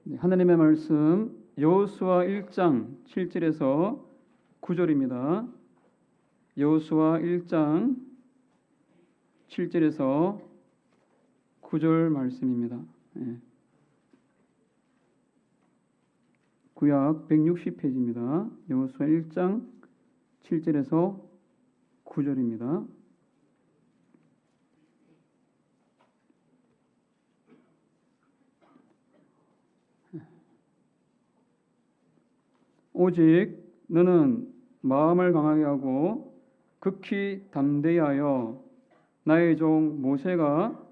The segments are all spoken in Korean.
네, 하나님의 말씀 여호수아 1장 7절에서 9절입니다. 여호수아 1장 7절에서 9절 말씀입니다. 네. 구약 160페이지입니다. 여호수아 1장 7절에서 9절입니다. 오직 너는 마음을 강하게 하고 극히 담대히 하여 나의 종 모세가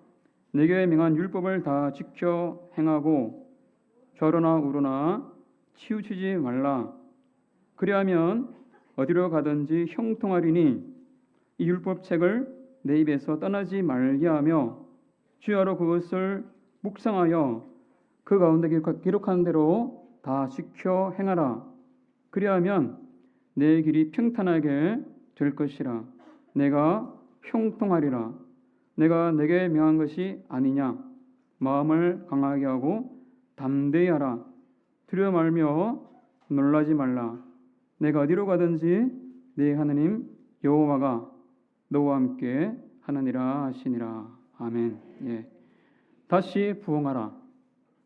내게 명한 율법을 다 지켜 행하고 좌로나 우로나 치우치지 말라. 그리하면 어디로 가든지 형통하리니 이 율법책을 내 입에서 떠나지 말게 하며 주야로 그것을 묵상하여 그 가운데 기록한 대로 다 지켜 행하라. 그리하면 내 길이 평탄하게 될 것이라. 내가 형통하리라. 내가 내게 명한 것이 아니냐. 마음을 강하게 하고 담대히 하라. 두려워 말며 놀라지 말라. 내가 어디로 가든지 네 하나님 여호와가 너와 함께 하느니라 하시니라. 아멘. 예. 다시 부응하라.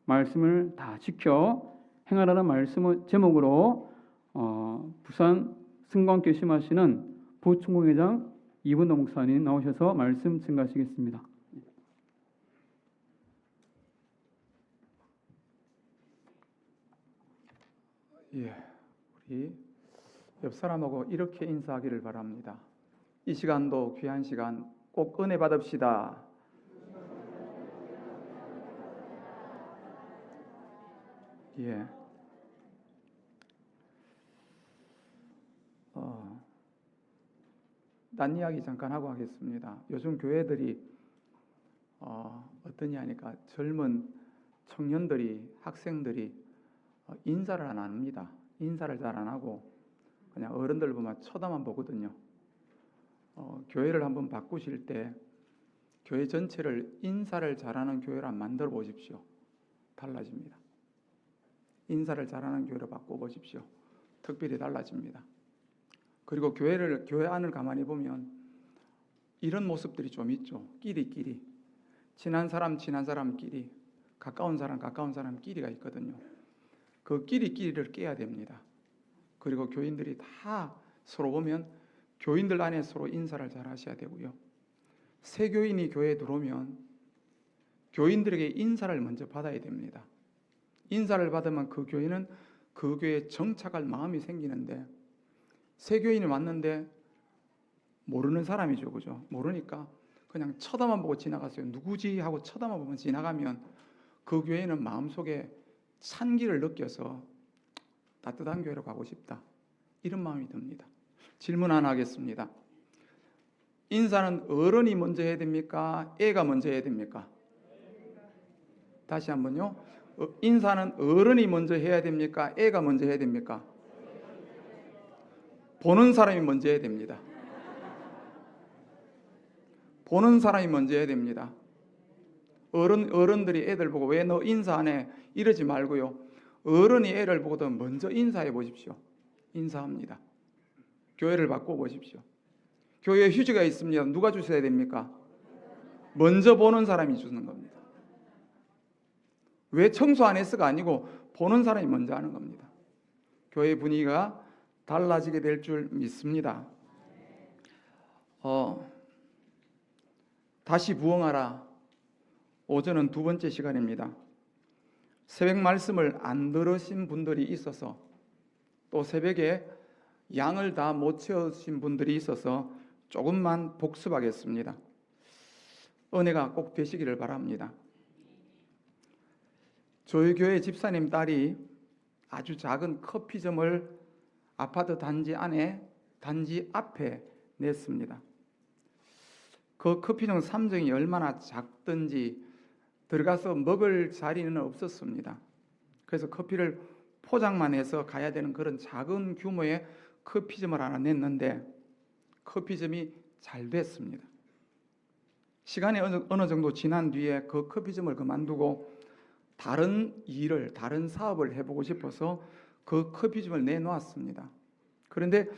말씀을 다 지켜 행하라는 말씀 제목으로 부산 승광교 심하시는 부총공회장 이분도 목사님 나오셔서 말씀 증가하시겠습니다. 예, 우리 옆 사람하고 이렇게 인사하기를 바랍니다. 이 시간도 귀한 시간 꼭 은혜 받읍시다. 예. 딴 이야기 잠깐 하고 하겠습니다. 요즘 교회들이 어떠냐 하니까 젊은 청년들이, 학생들이 인사를 안 합니다. 인사를 잘 안 하고 그냥 어른들 보면 쳐다만 보거든요. 교회를 한번 바꾸실 때 교회 전체를 인사를 잘하는 교회로 한번 만들어 보십시오. 달라집니다. 인사를 잘하는 교회로 바꿔보십시오. 특별히 달라집니다. 그리고 교회 안을 가만히 보면 이런 모습들이 좀 있죠. 끼리끼리. 친한 사람끼리, 가까운 사람끼리가 있거든요. 그 끼리끼리를 깨야 됩니다. 그리고 교인들이 다 서로 보면 교인들 안에 서로 인사를 잘 하셔야 되고요. 새 교인이 교회에 들어오면 교인들에게 인사를 먼저 받아야 됩니다. 인사를 받으면 그 교인은 그 교회에 정착할 마음이 생기는데 새 교인이 왔는데 모르는 사람이죠. 그죠? 모르니까 그냥 쳐다만 보고 지나갔어요. 누구지? 하고 쳐다만 보면 지나가면 그 교회는 마음속에 찬기를 느껴서 따뜻한 교회로 가고 싶다. 이런 마음이 듭니다. 질문 하나 하겠습니다. 인사는 어른이 먼저 해야 됩니까? 애가 먼저 해야 됩니까? 다시 한번요. 인사는 어른이 먼저 해야 됩니까? 애가 먼저 해야 됩니까? 보는 사람이 먼저 해야 됩니다. 보는 사람이 먼저 해야 됩니다. 어른들이 애들 보고 왜 너 인사 안 해? 이러지 말고요. 어른이 애를 보고도 먼저 인사해 보십시오. 인사합니다. 교회를 바꿔보십시오. 교회에 휴지가 있습니다. 누가 주셔야 됩니까? 먼저 보는 사람이 주는 겁니다. 왜 청소 안 했어가 아니고 보는 사람이 먼저 하는 겁니다. 교회 분위기가 달라지게 될 줄 믿습니다. 다시 부응하라. 오전은 두 번째 시간입니다. 새벽 말씀을 안 들으신 분들이 있어서 또 새벽에 양을 다 못 채우신 분들이 있어서 조금만 복습하겠습니다. 은혜가 꼭 되시기를 바랍니다. 저희 교회 집사님 딸이 아주 작은 커피점을 아파트 단지 앞에 냈습니다. 그 커피점 3층이 얼마나 작든지 들어가서 먹을 자리는 없었습니다. 그래서 커피를 포장만 해서 가야 되는 그런 작은 규모의 커피점을 하나 냈는데 커피점이 잘 됐습니다. 시간이 어느 정도 지난 뒤에 그 커피점을 그만두고 다른 일을, 다른 사업을 해보고 싶어서 그 커피점을 내놓았습니다. 그런데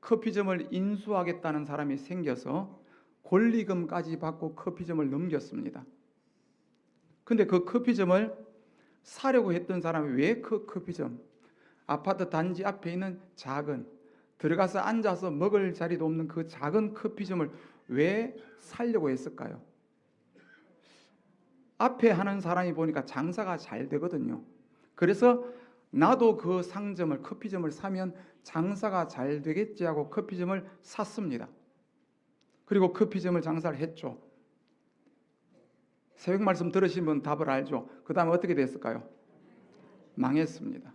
커피점을 인수하겠다는 사람이 생겨서 권리금까지 받고 커피점을 넘겼습니다. 근데 그 커피점을 사려고 했던 사람이 왜 그 커피점, 아파트 단지 앞에 있는 작은, 들어가서 앉아서 먹을 자리도 없는 그 작은 커피점을 왜 살려고 했을까요? 앞에 하는 사람이 보니까 장사가 잘 되거든요. 그래서 나도 그 상점을, 커피점을 사면 장사가 잘 되겠지 하고 커피점을 샀습니다. 그리고 커피점을 장사를 했죠. 새벽 말씀 들으신 분 답을 알죠? 그 다음에 어떻게 됐을까요? 망했습니다.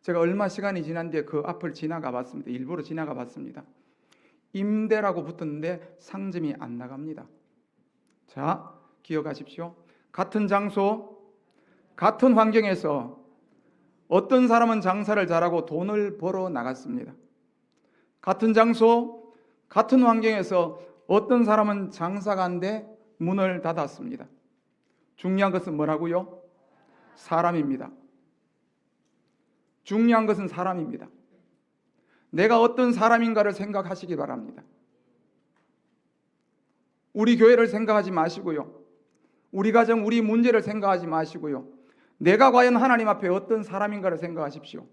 제가 얼마 시간이 지난 뒤에 그 앞을 지나가 봤습니다. 일부러 지나가 봤습니다. 임대라고 붙었는데 상점이 안 나갑니다. 자, 기억하십시오. 같은 장소, 같은 환경에서 어떤 사람은 장사를 잘하고 돈을 벌어 나갔습니다. 같은 장소, 같은 환경에서 어떤 사람은 장사가 안 돼 문을 닫았습니다. 중요한 것은 뭐라고요? 사람입니다. 중요한 것은 사람입니다. 내가 어떤 사람인가를 생각하시기 바랍니다. 우리 교회를 생각하지 마시고요. 우리 가정, 우리 문제를 생각하지 마시고요. 내가 과연 하나님 앞에 어떤 사람인가를 생각하십시오.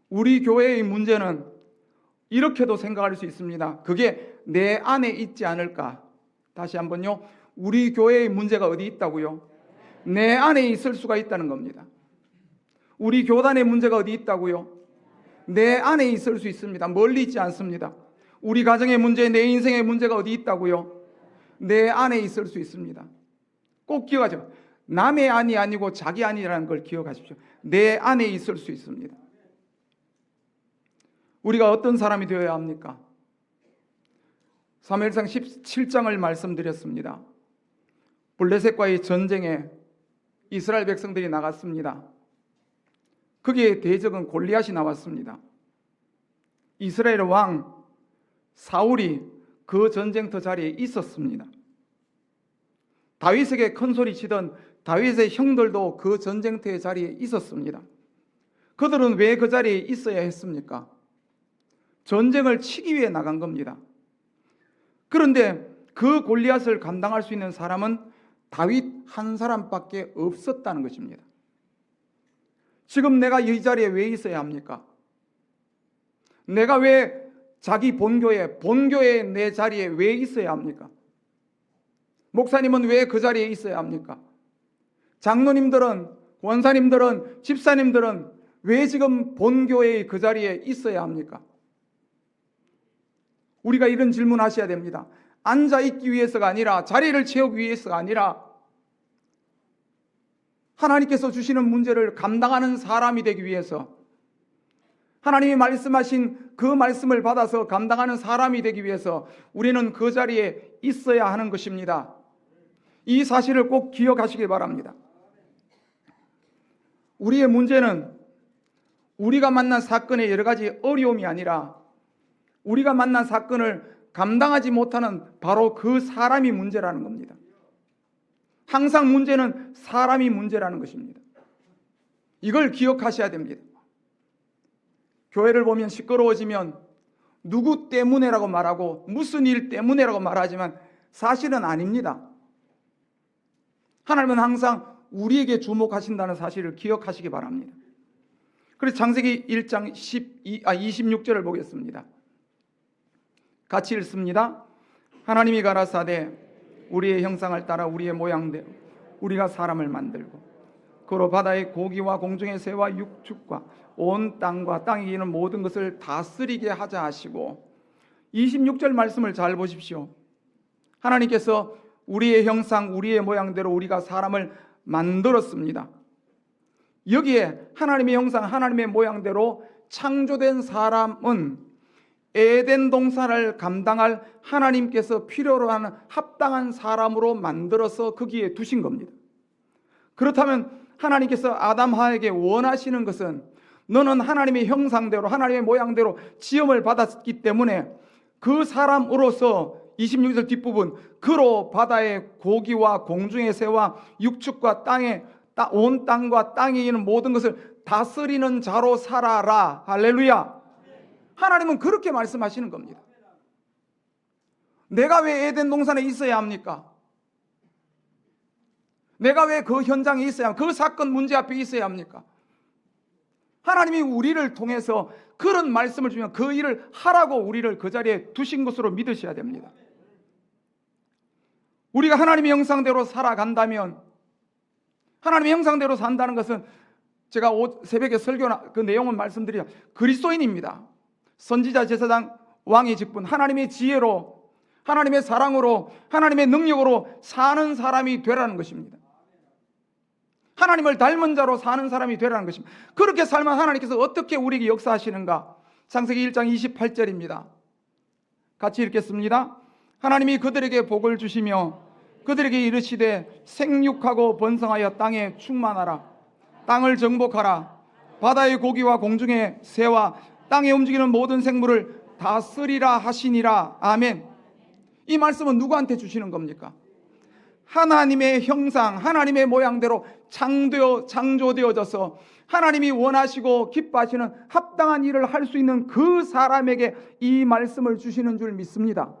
우리 교회의 문제는 이렇게도 생각할 수 있습니다. 그게 내 안에 있지 않을까? 다시 한번요. 우리 교회의 문제가 어디 있다고요? 내 안에 있을 수가 있다는 겁니다. 우리 교단의 문제가 어디 있다고요? 내 안에 있을 수 있습니다. 멀리 있지 않습니다. 우리 가정의 문제, 내 인생의 문제가 어디 있다고요? 내 안에 있을 수 있습니다. 꼭 기억하죠. 남의 안이 아니고 자기 안이라는 걸 기억하십시오. 내 안에 있을 수 있습니다. 우리가 어떤 사람이 되어야 합니까? 사무엘상 17장을 말씀드렸습니다. 블레셋과의 전쟁에 이스라엘 백성들이 나갔습니다. 거기에 대적은 골리앗이 나왔습니다. 이스라엘 왕 사울이 그 전쟁터 자리에 있었습니다. 다윗에게 큰 소리 치던 다윗의 형들도 그 전쟁터의 자리에 있었습니다. 그들은 왜 그 자리에 있어야 했습니까? 전쟁을 치기 위해 나간 겁니다. 그런데 그 골리앗을 감당할 수 있는 사람은 다윗 한 사람밖에 없었다는 것입니다. 지금 내가 이 자리에 왜 있어야 합니까? 내가 왜 자기 본교회 내 자리에 왜 있어야 합니까? 목사님은 왜 그 자리에 있어야 합니까? 장로님들은, 원사님들은, 집사님들은 왜 지금 본교회의 그 자리에 있어야 합니까? 우리가 이런 질문 하셔야 됩니다. 앉아있기 위해서가 아니라, 자리를 채우기 위해서가 아니라 하나님께서 주시는 문제를 감당하는 사람이 되기 위해서, 하나님이 말씀하신 그 말씀을 받아서 감당하는 사람이 되기 위해서 우리는 그 자리에 있어야 하는 것입니다. 이 사실을 꼭 기억하시기 바랍니다. 우리의 문제는 우리가 만난 사건의 여러 가지 어려움이 아니라 우리가 만난 사건을 감당하지 못하는 바로 그 사람이 문제라는 겁니다. 항상 문제는 사람이 문제라는 것입니다. 이걸 기억하셔야 됩니다. 교회를 보면 시끄러워지면 누구 때문에라고 말하고 무슨 일 때문에라고 말하지만 사실은 아닙니다. 하나님은 항상 우리에게 주목하신다는 사실을 기억하시기 바랍니다. 그래서 창세기 1장 26절을 보겠습니다. 같이 읽습니다. 하나님이 가라사대 우리의 형상을 따라 우리의 모양대로 우리가 사람을 만들고 그로 바다의 고기와 공중의 새와 육축과 온 땅과 땅에 기는 모든 것을 다스리게 하자 하시고, 26절 말씀을 잘 보십시오. 하나님께서 우리의 형상 우리의 모양대로 우리가 사람을 만들었습니다. 여기에 하나님의 형상 하나님의 모양대로 창조된 사람은 에덴 동산을 감당할 하나님께서 필요로 하는 합당한 사람으로 만들어서 거기에 두신 겁니다. 그렇다면 하나님께서 아담 하에게 원하시는 것은 너는 하나님의 형상대로 하나님의 모양대로 지음을 받았기 때문에 그 사람으로서 26절 뒷부분, 그로 바다의 고기와 공중의 새와 육축과 온 땅과 땅에 있는 모든 것을 다스리는 자로 살아라. 할렐루야. 하나님은 그렇게 말씀하시는 겁니다. 내가 왜 에덴 동산에 있어야 합니까? 내가 왜 그 현장에 있어야 합니까? 그 사건 문제 앞에 있어야 합니까? 하나님이 우리를 통해서 그런 말씀을 주면 그 일을 하라고 우리를 그 자리에 두신 것으로 믿으셔야 됩니다. 우리가 하나님의 형상대로 살아간다면, 하나님의 형상대로 산다는 것은 제가 새벽에 설교 그 내용은 말씀드려 그리스도인입니다. 선지자, 제사장, 왕의 직분, 하나님의 지혜로, 하나님의 사랑으로, 하나님의 능력으로 사는 사람이 되라는 것입니다. 하나님을 닮은 자로 사는 사람이 되라는 것입니다. 그렇게 살면 하나님께서 어떻게 우리에게 역사하시는가? 창세기 1장 28절입니다. 같이 읽겠습니다. 하나님이 그들에게 복을 주시며 그들에게 이르시되 생육하고 번성하여 땅에 충만하라. 땅을 정복하라. 바다의 고기와 공중의 새와 땅에 움직이는 모든 생물을 다스리라 하시니라. 아멘. 이 말씀은 누구한테 주시는 겁니까? 하나님의 형상, 하나님의 모양대로 창조되어져서 하나님이 원하시고 기뻐하시는 합당한 일을 할 수 있는 그 사람에게 이 말씀을 주시는 줄 믿습니다.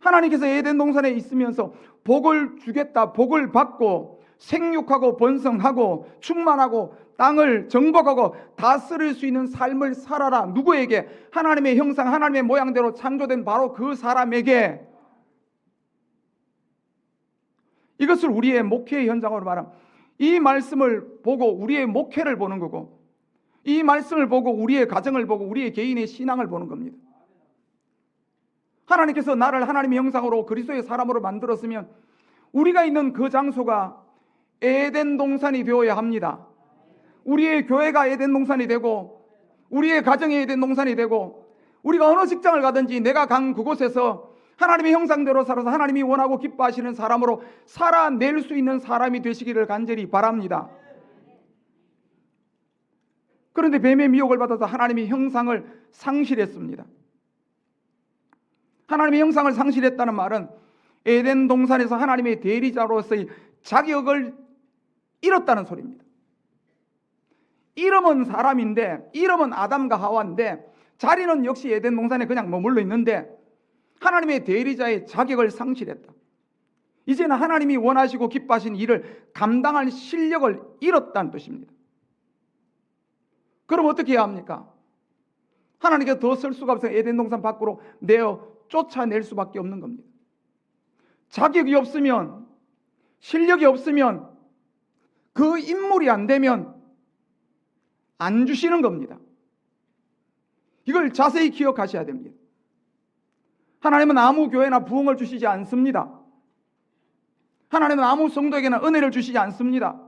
하나님께서 에덴 동산에 있으면서 복을 주겠다, 복을 받고 생육하고 번성하고 충만하고 땅을 정복하고 다스릴 수 있는 삶을 살아라. 누구에게? 하나님의 형상, 하나님의 모양대로 창조된 바로 그 사람에게. 이것을 우리의 목회의 현장으로 말하면 이 말씀을 보고 우리의 목회를 보는 거고, 이 말씀을 보고 우리의 가정을 보고 우리의 개인의 신앙을 보는 겁니다. 하나님께서 나를 하나님의 형상으로 그리스도의 사람으로 만들었으면 우리가 있는 그 장소가 에덴 동산이 되어야 합니다. 우리의 교회가 에덴 동산이 되고 우리의 가정이 에덴 동산이 되고 우리가 어느 직장을 가든지 내가 간 그곳에서 하나님의 형상대로 살아서 하나님이 원하고 기뻐하시는 사람으로 살아낼 수 있는 사람이 되시기를 간절히 바랍니다. 그런데 뱀의 미혹을 받아서 하나님의 형상을 상실했습니다. 하나님의 형상을 상실했다는 말은 에덴 동산에서 하나님의 대리자로서의 자격을 잃었다는 소리입니다. 이름은 사람인데, 이름은 아담과 하와인데 자리는 역시 에덴 동산에 그냥 머물러 있는데 하나님의 대리자의 자격을 상실했다. 이제는 하나님이 원하시고 기뻐하신 일을 감당할 실력을 잃었다는 뜻입니다. 그럼 어떻게 해야 합니까? 하나님께 더 쓸 수가 없어서 에덴 동산 밖으로 내어 쫓아낼 수밖에 없는 겁니다. 자격이 없으면, 실력이 없으면, 그 인물이 안 되면 안 주시는 겁니다. 이걸 자세히 기억하셔야 됩니다. 하나님은 아무 교회나 부흥을 주시지 않습니다. 하나님은 아무 성도에게나 은혜를 주시지 않습니다.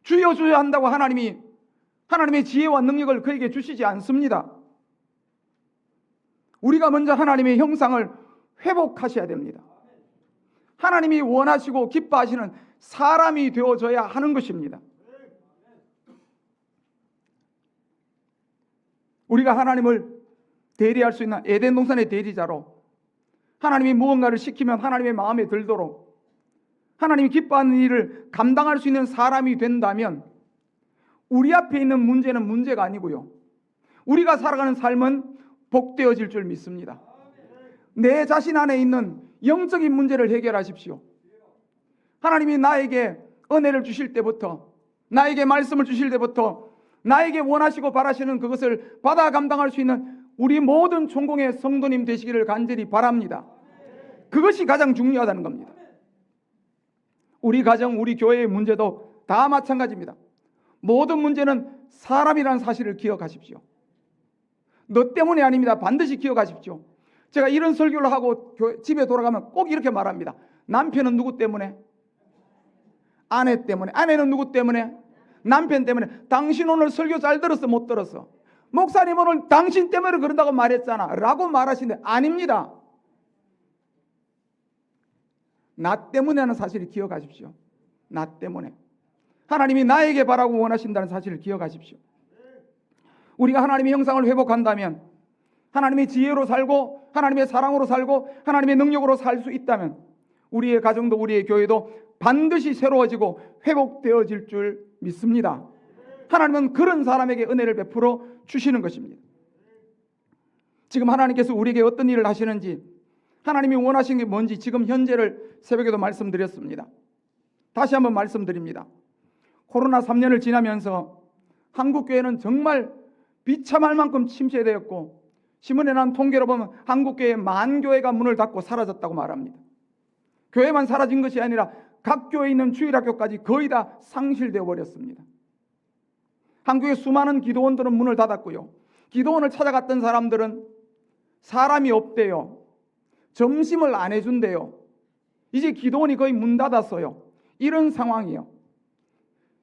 주여 주여 한다고 하나님의 지혜와 능력을 그에게 주시지 않습니다. 우리가 먼저 하나님의 형상을 회복하셔야 됩니다. 하나님이 원하시고 기뻐하시는 사람이 되어져야 하는 것입니다. 우리가 하나님을 대리할 수 있는 에덴 동산의 대리자로 하나님이 무언가를 시키면 하나님의 마음에 들도록 하나님이 기뻐하는 일을 감당할 수 있는 사람이 된다면 우리 앞에 있는 문제는 문제가 아니고요, 우리가 살아가는 삶은 복되어질 줄 믿습니다. 내 자신 안에 있는 영적인 문제를 해결하십시오. 하나님이 나에게 은혜를 주실 때부터, 나에게 말씀을 주실 때부터 나에게 원하시고 바라시는 그것을 받아 감당할 수 있는 우리 모든 총공의 성도님 되시기를 간절히 바랍니다. 그것이 가장 중요하다는 겁니다. 우리 가정, 우리 교회의 문제도 다 마찬가지입니다. 모든 문제는 사람이라는 사실을 기억하십시오. 너 때문이 아닙니다. 반드시 기억하십시오. 제가 이런 설교를 하고 집에 돌아가면 꼭 이렇게 말합니다. 남편은 누구 때문에? 아내 때문에. 아내는 누구 때문에? 남편 때문에. 당신 오늘 설교 잘 들었어? 못 들었어? 목사님 오늘 당신 때문에 그런다고 말했잖아 라고 말하시는데 아닙니다. 나 때문에 하는 사실을 기억하십시오. 나 때문에. 하나님이 나에게 바라고 원하신다는 사실을 기억하십시오. 우리가 하나님의 형상을 회복한다면 하나님의 지혜로 살고 하나님의 사랑으로 살고 하나님의 능력으로 살 수 있다면 우리의 가정도 우리의 교회도 반드시 새로워지고 회복되어질 줄 믿습니다. 하나님은 그런 사람에게 은혜를 베풀어 주시는 것입니다. 지금 하나님께서 우리에게 어떤 일을 하시는지, 하나님이 원하시는 게 뭔지 지금 현재를 새벽에도 말씀드렸습니다. 다시 한번 말씀드립니다. 코로나 3년을 지나면서 한국교회는 정말 비참할 만큼 침체되었고, 신문에 난 통계로 보면 한국교회 만 교회가 문을 닫고 사라졌다고 말합니다. 교회만 사라진 것이 아니라 각 교회에 있는 주일학교까지 거의 다 상실되어 버렸습니다. 한국의 수많은 기도원들은 문을 닫았고요. 기도원을 찾아갔던 사람들은 사람이 없대요. 점심을 안 해준대요. 이제 기도원이 거의 문 닫았어요. 이런 상황이에요.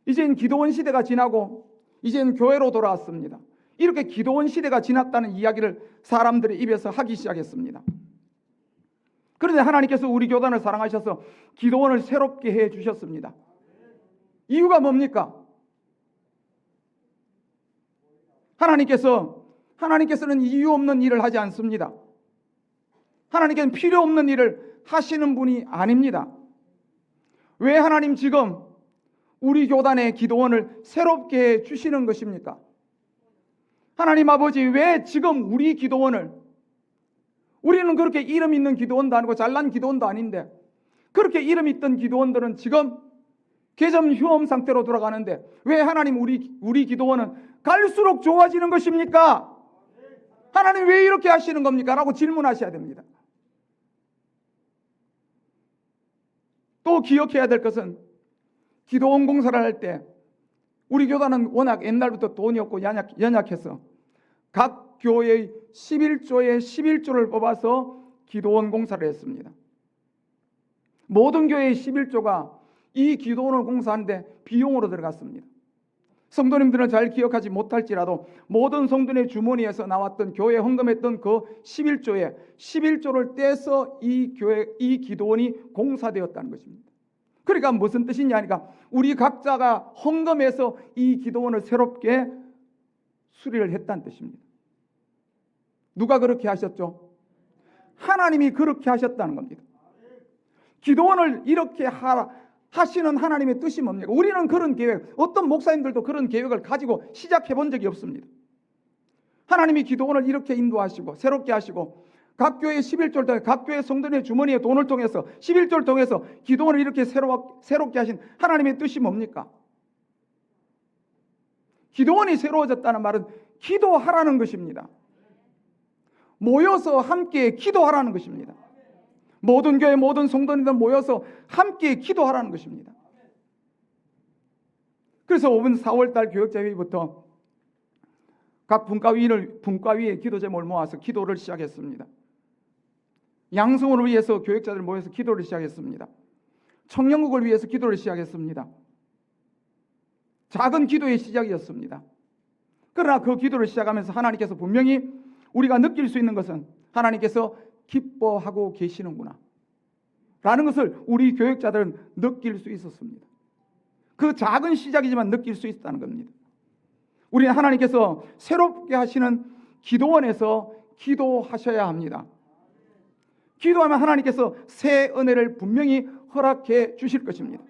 이젠 기도원 시대가 지나고 이젠 교회로 돌아왔습니다. 이렇게 기도원 시대가 지났다는 이야기를 사람들의 입에서 하기 시작했습니다. 그런데 하나님께서 우리 교단을 사랑하셔서 기도원을 새롭게 해 주셨습니다. 이유가 뭡니까? 하나님께서는 이유 없는 일을 하지 않습니다. 하나님께서는 필요 없는 일을 하시는 분이 아닙니다. 왜 하나님 지금 우리 교단의 기도원을 새롭게 해 주시는 것입니까? 하나님 아버지, 왜 지금 우리 기도원을, 우리는 그렇게 이름 있는 기도원도 아니고 잘난 기도원도 아닌데 그렇게 이름 있던 기도원들은 지금 개점 휴업 상태로 돌아가는데 왜 하나님 우리 기도원은 갈수록 좋아지는 것입니까? 하나님 왜 이렇게 하시는 겁니까? 라고 질문하셔야 됩니다. 또 기억해야 될 것은 기도원 공사를 할 때 우리 교단은 워낙 옛날부터 돈이 없고 연약해서 각 교회의 11조에 11조를 뽑아서 기도원 공사를 했습니다. 모든 교회의 11조가 이 기도원을 공사하는데 비용으로 들어갔습니다. 성도님들은 잘 기억하지 못할지라도 모든 성도의 주머니에서 나왔던 교회에 헌금했던 그 11조를 떼서 이 기도원이 공사되었다는 것입니다. 그러니까 무슨 뜻이냐 하니까 우리 각자가 헌금해서 이 기도원을 새롭게 수리를 했다는 뜻입니다. 누가 그렇게 하셨죠? 하나님이 그렇게 하셨다는 겁니다. 기도원을 이렇게 하시는 하나님의 뜻이 뭡니까? 우리는 그런 계획, 어떤 목사님들도 그런 계획을 가지고 시작해 본 적이 없습니다. 하나님이 기도원을 이렇게 인도하시고 새롭게 하시고 각 교회의 11조를 통해 각 교회 성도의 주머니에 돈을 통해서 11조를 통해서 기도원을 이렇게 새롭게 하신 하나님의 뜻이 뭡니까? 기도원이 새로워졌다는 말은 기도하라는 것입니다. 모여서 함께 기도하라는 것입니다. 모든 교회 모든 성도님들 모여서 함께 기도하라는 것입니다. 그래서 이번 4월달 교역자회의부터 각 분과위에 기도 제목을 모아서 기도를 시작했습니다. 양성을 위해서 교역자들 모여서 기도를 시작했습니다. 청년국을 위해서 기도를 시작했습니다. 작은 기도의 시작이었습니다. 그러나 그 기도를 시작하면서 하나님께서 분명히 우리가 느낄 수 있는 것은 하나님께서 기뻐하고 계시는구나 라는 것을 우리 교역자들은 느낄 수 있었습니다. 그 작은 시작이지만 느낄 수 있다는 겁니다. 우리는 하나님께서 새롭게 하시는 기도원에서 기도하셔야 합니다. 기도하면 하나님께서 새 은혜를 분명히 허락해 주실 것입니다.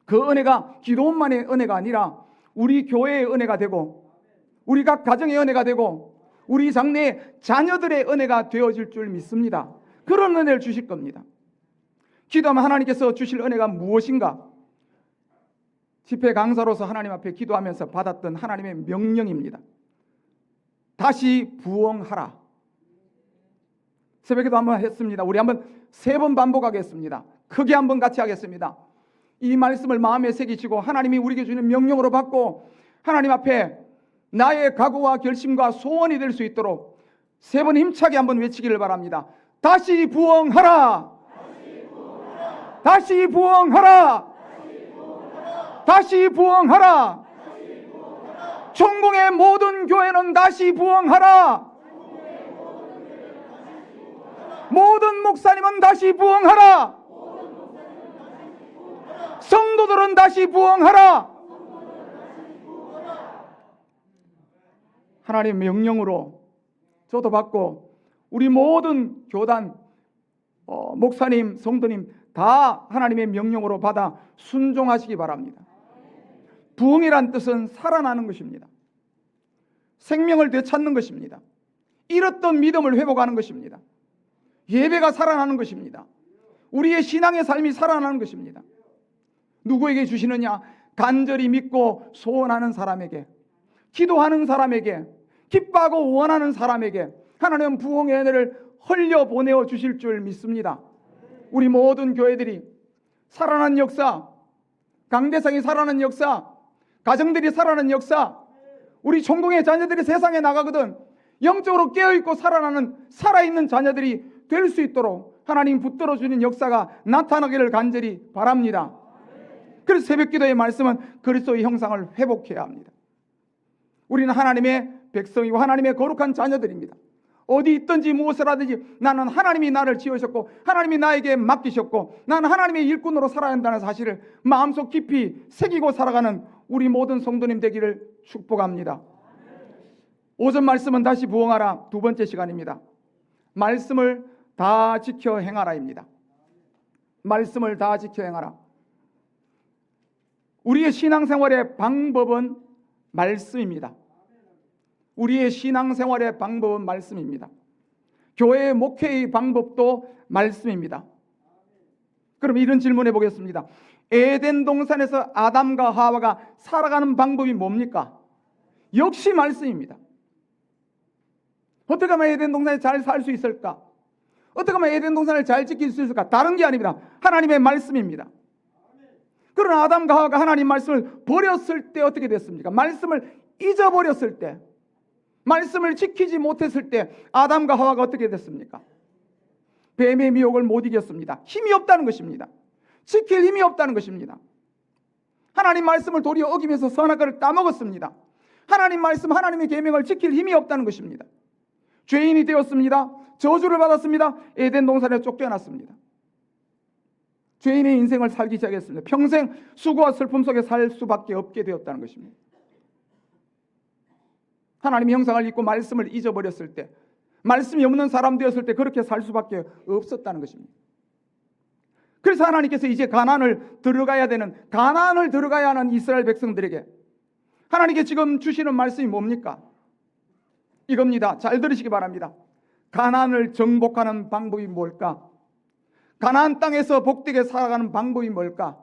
그 은혜가 기도원만의 은혜가 아니라 우리 교회의 은혜가 되고 우리 각 가정의 은혜가 되고 우리 장래의 자녀들의 은혜가 되어질 줄 믿습니다. 그런 은혜를 주실 겁니다. 기도하면 하나님께서 주실 은혜가 무엇인가? 집회 강사로서 하나님 앞에 기도하면서 받았던 하나님의 명령입니다. 다시 부흥하라. 새벽에도 한번 했습니다. 우리 한번 3번 반복하겠습니다. 크게 한번 같이 하겠습니다. 이 말씀을 마음에 새기시고 하나님이 우리에게 주는 명령으로 받고 하나님 앞에 나의 각오와 결심과 소원이 될 수 있도록 3번 힘차게 한번 외치기를 바랍니다. 다시 부흥하라. 다시 부흥하라. 다시 부흥하라. 전공의 모든 교회는 다시 부흥하라. 모든 목사님은 다시 부흥하라. 성도들은 다시 부흥하라. 하나님의 명령으로 저도 받고 우리 모든 교단 목사님, 성도님 다 하나님의 명령으로 받아 순종하시기 바랍니다. 부흥이란 뜻은 살아나는 것입니다. 생명을 되찾는 것입니다. 잃었던 믿음을 회복하는 것입니다. 예배가 살아나는 것입니다. 우리의 신앙의 삶이 살아나는 것입니다. 누구에게 주시느냐? 간절히 믿고 소원하는 사람에게, 기도하는 사람에게, 기뻐하고 원하는 사람에게 하나님은 부흥의 은혜를 흘려 보내어 주실 줄 믿습니다. 우리 모든 교회들이 살아나는 역사, 강대상이 살아나는 역사, 가정들이 살아나는 역사, 우리 전공의 자녀들이 세상에 나가거든 영적으로 깨어있고 살아나는 살아있는 자녀들이 될 수 있도록 하나님 붙들어 주는 역사가 나타나기를 간절히 바랍니다. 그래서 새벽기도의 말씀은 그리스도의 형상을 회복해야 합니다. 우리는 하나님의 백성이고 하나님의 거룩한 자녀들입니다. 어디 있든지 무엇을 하든지 나는 하나님이 나를 지으셨고 하나님이 나에게 맡기셨고 나는 하나님의 일꾼으로 살아야 한다는 사실을 마음속 깊이 새기고 살아가는 우리 모든 성도님 되기를 축복합니다. 오전 말씀은 다시 부흥하라 두 번째 시간입니다. 말씀을 다 지켜 행하라입니다. 말씀을 다 지켜 행하라. 우리의 신앙생활의 방법은 말씀입니다. 우리의 신앙생활의 방법은 말씀입니다. 교회의 목회의 방법도 말씀입니다. 그럼 이런 질문해 보겠습니다. 에덴 동산에서 아담과 하와가 살아가는 방법이 뭡니까? 역시 말씀입니다. 어떻게 하면 에덴 동산에 잘 살 수 있을까? 어떻게 하면 에덴 동산을 잘 지킬 수 있을까? 다른 게 아닙니다. 하나님의 말씀입니다. 그러나 아담과 하와가 하나님 말씀을 버렸을 때 어떻게 됐습니까? 말씀을 잊어버렸을 때, 말씀을 지키지 못했을 때 아담과 하와가 어떻게 됐습니까? 뱀의 미혹을 못 이겼습니다. 힘이 없다는 것입니다. 지킬 힘이 없다는 것입니다. 하나님 말씀을 도리어 어기면서 선악과를 따먹었습니다. 하나님 말씀, 하나님의 계명을 지킬 힘이 없다는 것입니다. 죄인이 되었습니다. 저주를 받았습니다. 에덴 동산에 쫓겨났습니다. 죄인의 인생을 살기 시작했습니다. 평생 수고와 슬픔 속에 살 수밖에 없게 되었다는 것입니다. 하나님의 형상을 잊고 말씀을 잊어버렸을 때, 말씀이 없는 사람 되었을 때 그렇게 살 수밖에 없었다는 것입니다. 그래서 하나님께서 이제 가나안을 들어가야 하는 이스라엘 백성들에게 하나님께 지금 주시는 말씀이 뭡니까? 이겁니다. 잘 들으시기 바랍니다. 가나안을 정복하는 방법이 뭘까? 가나안 땅에서 복되게 살아가는 방법이 뭘까?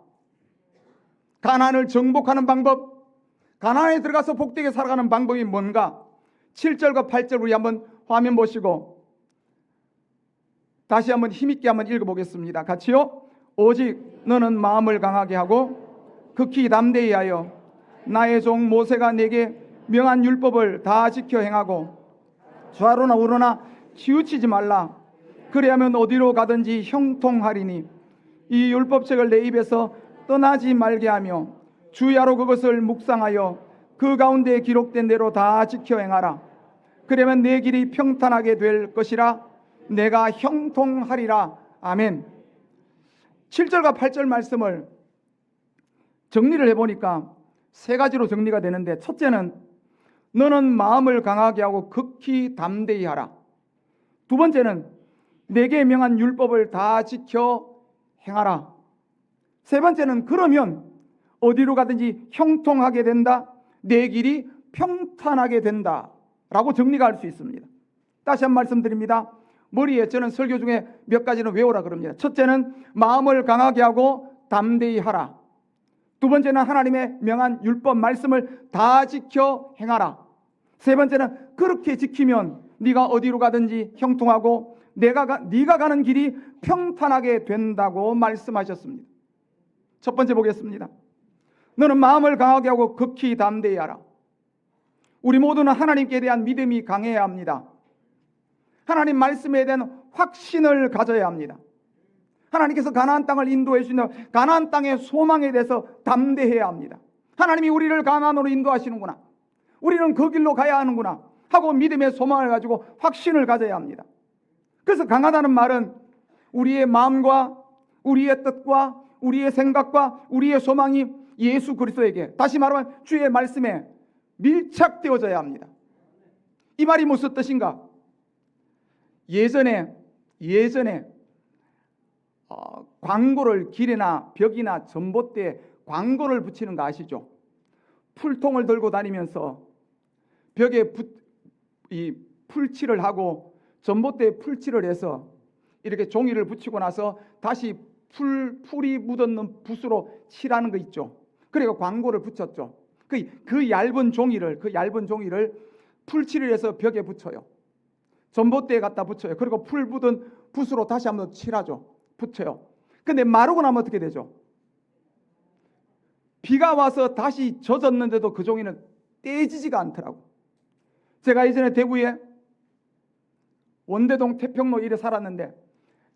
가나안을 정복하는 방법, 가나안에 들어가서 복되게 살아가는 방법이 뭔가? 7절과 8절 우리 한번 화면 보시고 다시 한번 힘있게 한번 읽어보겠습니다. 같이요. 오직 너는 마음을 강하게 하고 극히 담대히 하여 나의 종 모세가 내게 명한 율법을 다 지켜 행하고 좌로나 우로나 치우치지 말라. 그래야면 어디로 가든지 형통하리니 이 율법책을 내 입에서 떠나지 말게 하며 주야로 그것을 묵상하여 그 가운데 기록된 대로 다 지켜 행하라. 그러면 내 길이 평탄하게 될 것이라. 내가 형통하리라. 아멘. 7절과 8절 말씀을 정리를 해보니까 세 가지로 정리가 되는데, 첫째는 너는 마음을 강하게 하고 극히 담대히 하라. 두 번째는 내게 명한 율법을 다 지켜 행하라. 세 번째는 그러면 어디로 가든지 형통하게 된다. 내 길이 평탄하게 된다 라고 정리가 할 수 있습니다. 다시 한 말씀드립니다. 머리에 저는 설교 중에 몇 가지는 외우라 그럽니다. 첫째는 마음을 강하게 하고 담대히 하라. 두 번째는 하나님의 명한 율법 말씀을 다 지켜 행하라. 세 번째는 그렇게 지키면 네가 어디로 가든지 형통하고 네가 가는 길이 평탄하게 된다고 말씀하셨습니다. 첫 번째 보겠습니다. 너는 마음을 강하게 하고 극히 담대히 하라. 우리 모두는 하나님께 대한 믿음이 강해야 합니다. 하나님 말씀에 대한 확신을 가져야 합니다. 하나님께서 가나안 땅을 인도해 주시는 가나안 땅의 소망에 대해서 담대해야 합니다. 하나님이 우리를 가나안으로 인도하시는구나, 우리는 그 길로 가야 하는구나 하고 믿음의 소망을 가지고 확신을 가져야 합니다. 그래서 강하다는 말은 우리의 마음과 우리의 뜻과 우리의 생각과 우리의 소망이 예수 그리스도에게, 다시 말하면 주의 말씀에 밀착되어져야 합니다. 이 말이 무슨 뜻인가? 예전에 광고를 길이나 벽이나 전봇대에 광고를 붙이는 거 아시죠? 풀통을 들고 다니면서 벽에 이 풀칠을 하고 전봇대에 풀칠을 해서 이렇게 종이를 붙이고 나서 다시 풀이 묻었는 붓으로 칠하는 거 있죠. 그리고 광고를 붙였죠. 그 얇은 종이를 풀칠을 해서 벽에 붙여요. 전봇대에 갖다 붙여요. 그리고 풀 묻은 붓으로 다시 한번 칠하죠. 붙여요. 근데 마르고 나면 어떻게 되죠? 비가 와서 다시 젖었는데도 그 종이는 떼지지가 않더라고. 제가 예전에 대구에 원대동 태평로 일에 살았는데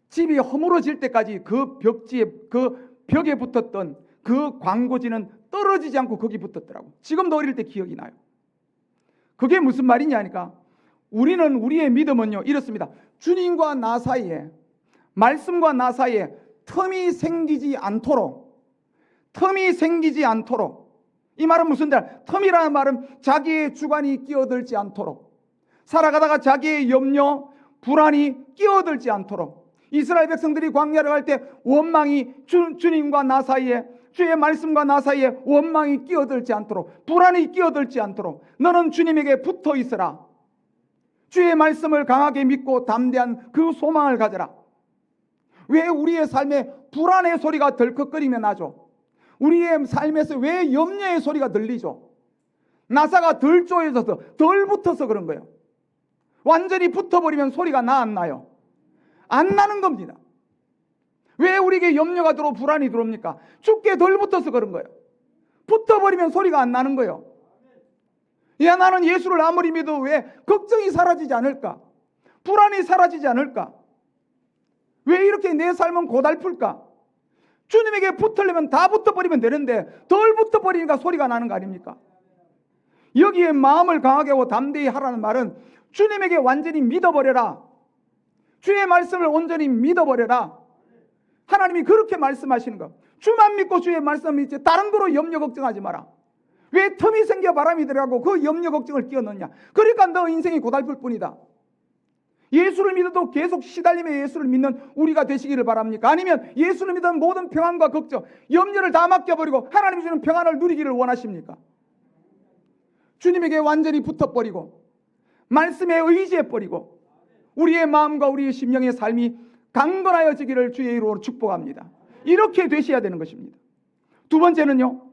집이 허물어질 때까지 그 벽에 붙었던 그 광고지는 떨어지지 않고 거기 붙었더라고. 지금도 어릴 때 기억이 나요. 그게 무슨 말이냐니까 우리는 우리의 믿음은요 이렇습니다. 주님과 나 사이에, 말씀과 나 사이에 틈이 생기지 않도록, 이 말은 무슨 말? 틈이라는 말은 자기의 주관이 끼어들지 않도록, 살아가다가 자기의 염려, 불안이 끼어들지 않도록. 이스라엘 백성들이 광야를 갈 때 원망이 주님과 나 사이에, 주의 말씀과 나 사이에 원망이 끼어들지 않도록, 불안이 끼어들지 않도록 너는 주님에게 붙어 있어라. 주의 말씀을 강하게 믿고 담대한 그 소망을 가져라. 왜 우리의 삶에 불안의 소리가 덜컥거리며 나죠? 우리의 삶에서 왜 염려의 소리가 들리죠? 나사가 덜 쪼여져서, 덜 붙어서 그런 거예요. 완전히 붙어버리면 소리가 안 나요? 안 나는 겁니다. 왜 우리에게 염려가 들어오고 불안이 들어옵니까? 죽게 덜 붙어서 그런 거예요. 붙어버리면 소리가 안 나는 거예요. 야, 나는 예수를 아무리 믿어도 왜 걱정이 사라지지 않을까? 불안이 사라지지 않을까? 왜 이렇게 내 삶은 고달플까? 주님에게 붙으려면 다 붙어버리면 되는데 덜 붙어버리니까 소리가 나는 거 아닙니까? 여기에 마음을 강하게 하고 담대히 하라는 말은 주님에게 완전히 믿어버려라. 주의 말씀을 온전히 믿어버려라. 하나님이 그렇게 말씀하시는 거. 주만 믿고 주의 말씀 믿지 다른 거로 염려 걱정하지 마라. 왜 틈이 생겨 바람이 들어가고 그 염려 걱정을 끼워넣냐? 그러니까 너 인생이 고달플 뿐이다. 예수를 믿어도 계속 시달리며 예수를 믿는 우리가 되시기를 바랍니까? 아니면 예수를 믿는 모든 평안과 걱정, 염려를 다 맡겨버리고 하나님이 주는 평안을 누리기를 원하십니까? 주님에게 완전히 붙어버리고 말씀에 의지해버리고 우리의 마음과 우리의 심령의 삶이 강건하여지기를 주의 이름으로 축복합니다. 이렇게 되셔야 되는 것입니다. 두 번째는요,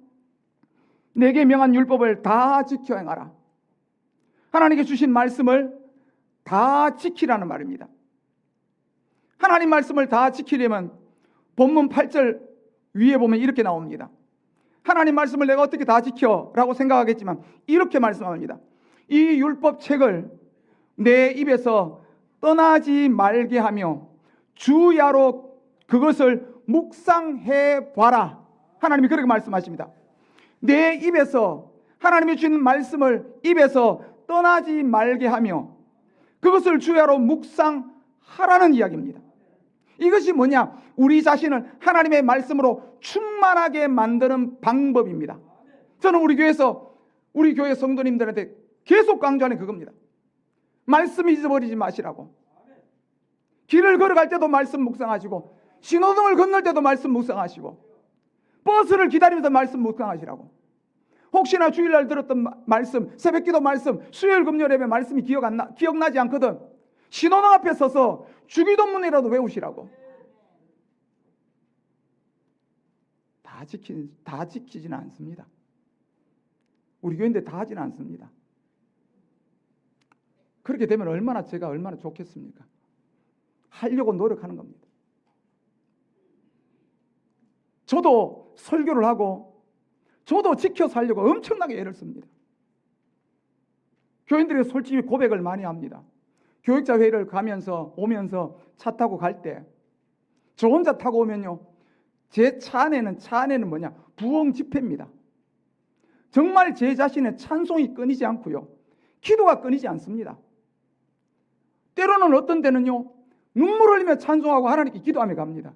내게 명한 율법을 다 지켜 행하라. 하나님께 주신 말씀을 다 지키라는 말입니다. 하나님 말씀을 다 지키려면 본문 8절 위에 보면 이렇게 나옵니다. 하나님 말씀을 내가 어떻게 다 지켜? 라고 생각하겠지만 이렇게 말씀합니다. 이 율법책을 내 입에서 떠나지 말게 하며 주야로 그것을 묵상해 봐라. 하나님이 그렇게 말씀하십니다. 내 입에서 하나님이 주는 말씀을 입에서 떠나지 말게 하며 그것을 주야로 묵상하라는 이야기입니다. 이것이 뭐냐? 우리 자신을 하나님의 말씀으로 충만하게 만드는 방법입니다. 저는 우리 교회 성도님들한테 계속 강조하는 그겁니다. 말씀 잊어버리지 마시라고. 길을 걸어갈 때도 말씀 묵상하시고, 신호등을 건널 때도 말씀 묵상하시고, 버스를 기다리면서 말씀 묵상하시라고. 혹시나 주일날 들었던 말씀, 새벽기도 말씀, 수요일 금요일 예배 말씀이 기억나지 않거든. 신호등 앞에 서서 주기도문이라도 외우시라고. 다 지키지는 않습니다. 우리 교회인데 다 하지는 않습니다. 그렇게 되면 제가 얼마나 좋겠습니까? 하려고 노력하는 겁니다. 저도 설교를 하고 저도 지켜 살려고 엄청나게 애를 씁니다. 교인들이 솔직히 고백을 많이 합니다. 교육자 회의를 오면서 차 타고 갈 때 저 혼자 타고 오면요, 제 차 안에는 뭐냐? 부흥 집회입니다. 정말 제 자신의 찬송이 끊이지 않고요, 기도가 끊이지 않습니다. 때로는 어떤 때는요, 눈물 흘리며 찬송하고 하나님께 기도하며 갑니다.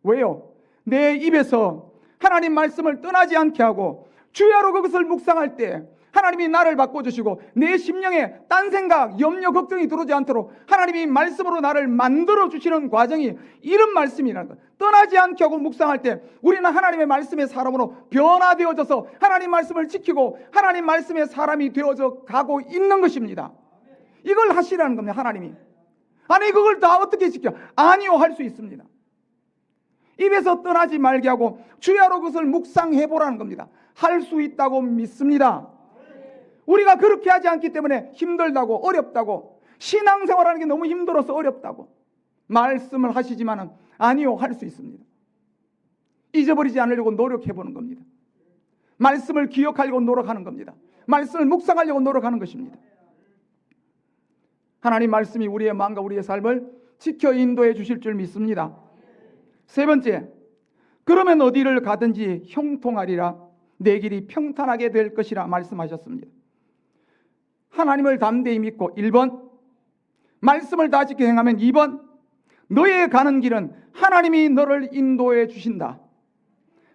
왜요? 내 입에서 하나님 말씀을 떠나지 않게 하고 주야로 그것을 묵상할 때 하나님이 나를 바꿔주시고 내 심령에 딴 생각, 염려, 걱정이 들어오지 않도록 하나님이 말씀으로 나를 만들어주시는 과정이 이런 말씀이라는 것. 떠나지 않게 하고 묵상할 때 우리는 하나님의 말씀의 사람으로 변화되어져서 하나님 말씀을 지키고 하나님 말씀의 사람이 되어져 가고 있는 것입니다. 이걸 하시라는 겁니다. 하나님이. 아니 그걸 다 어떻게 지켜? 아니요, 할 수 있습니다. 입에서 떠나지 말게 하고 주야로 그것을 묵상해보라는 겁니다. 할 수 있다고 믿습니다. 우리가 그렇게 하지 않기 때문에 힘들다고, 어렵다고, 신앙생활하는 게 너무 힘들어서 어렵다고 말씀을 하시지만은 아니요, 할 수 있습니다. 잊어버리지 않으려고 노력해보는 겁니다. 말씀을 기억하려고 노력하는 겁니다. 말씀을 묵상하려고 노력하는 것입니다. 하나님 말씀이 우리의 마음과 우리의 삶을 지켜 인도해 주실 줄 믿습니다. 세 번째, 그러면 어디를 가든지 형통하리라, 내 길이 평탄하게 될 것이라 말씀하셨습니다. 하나님을 담대히 믿고 1번, 말씀을 다 지켜 행하면 2번, 너의 가는 길은 하나님이 너를 인도해 주신다.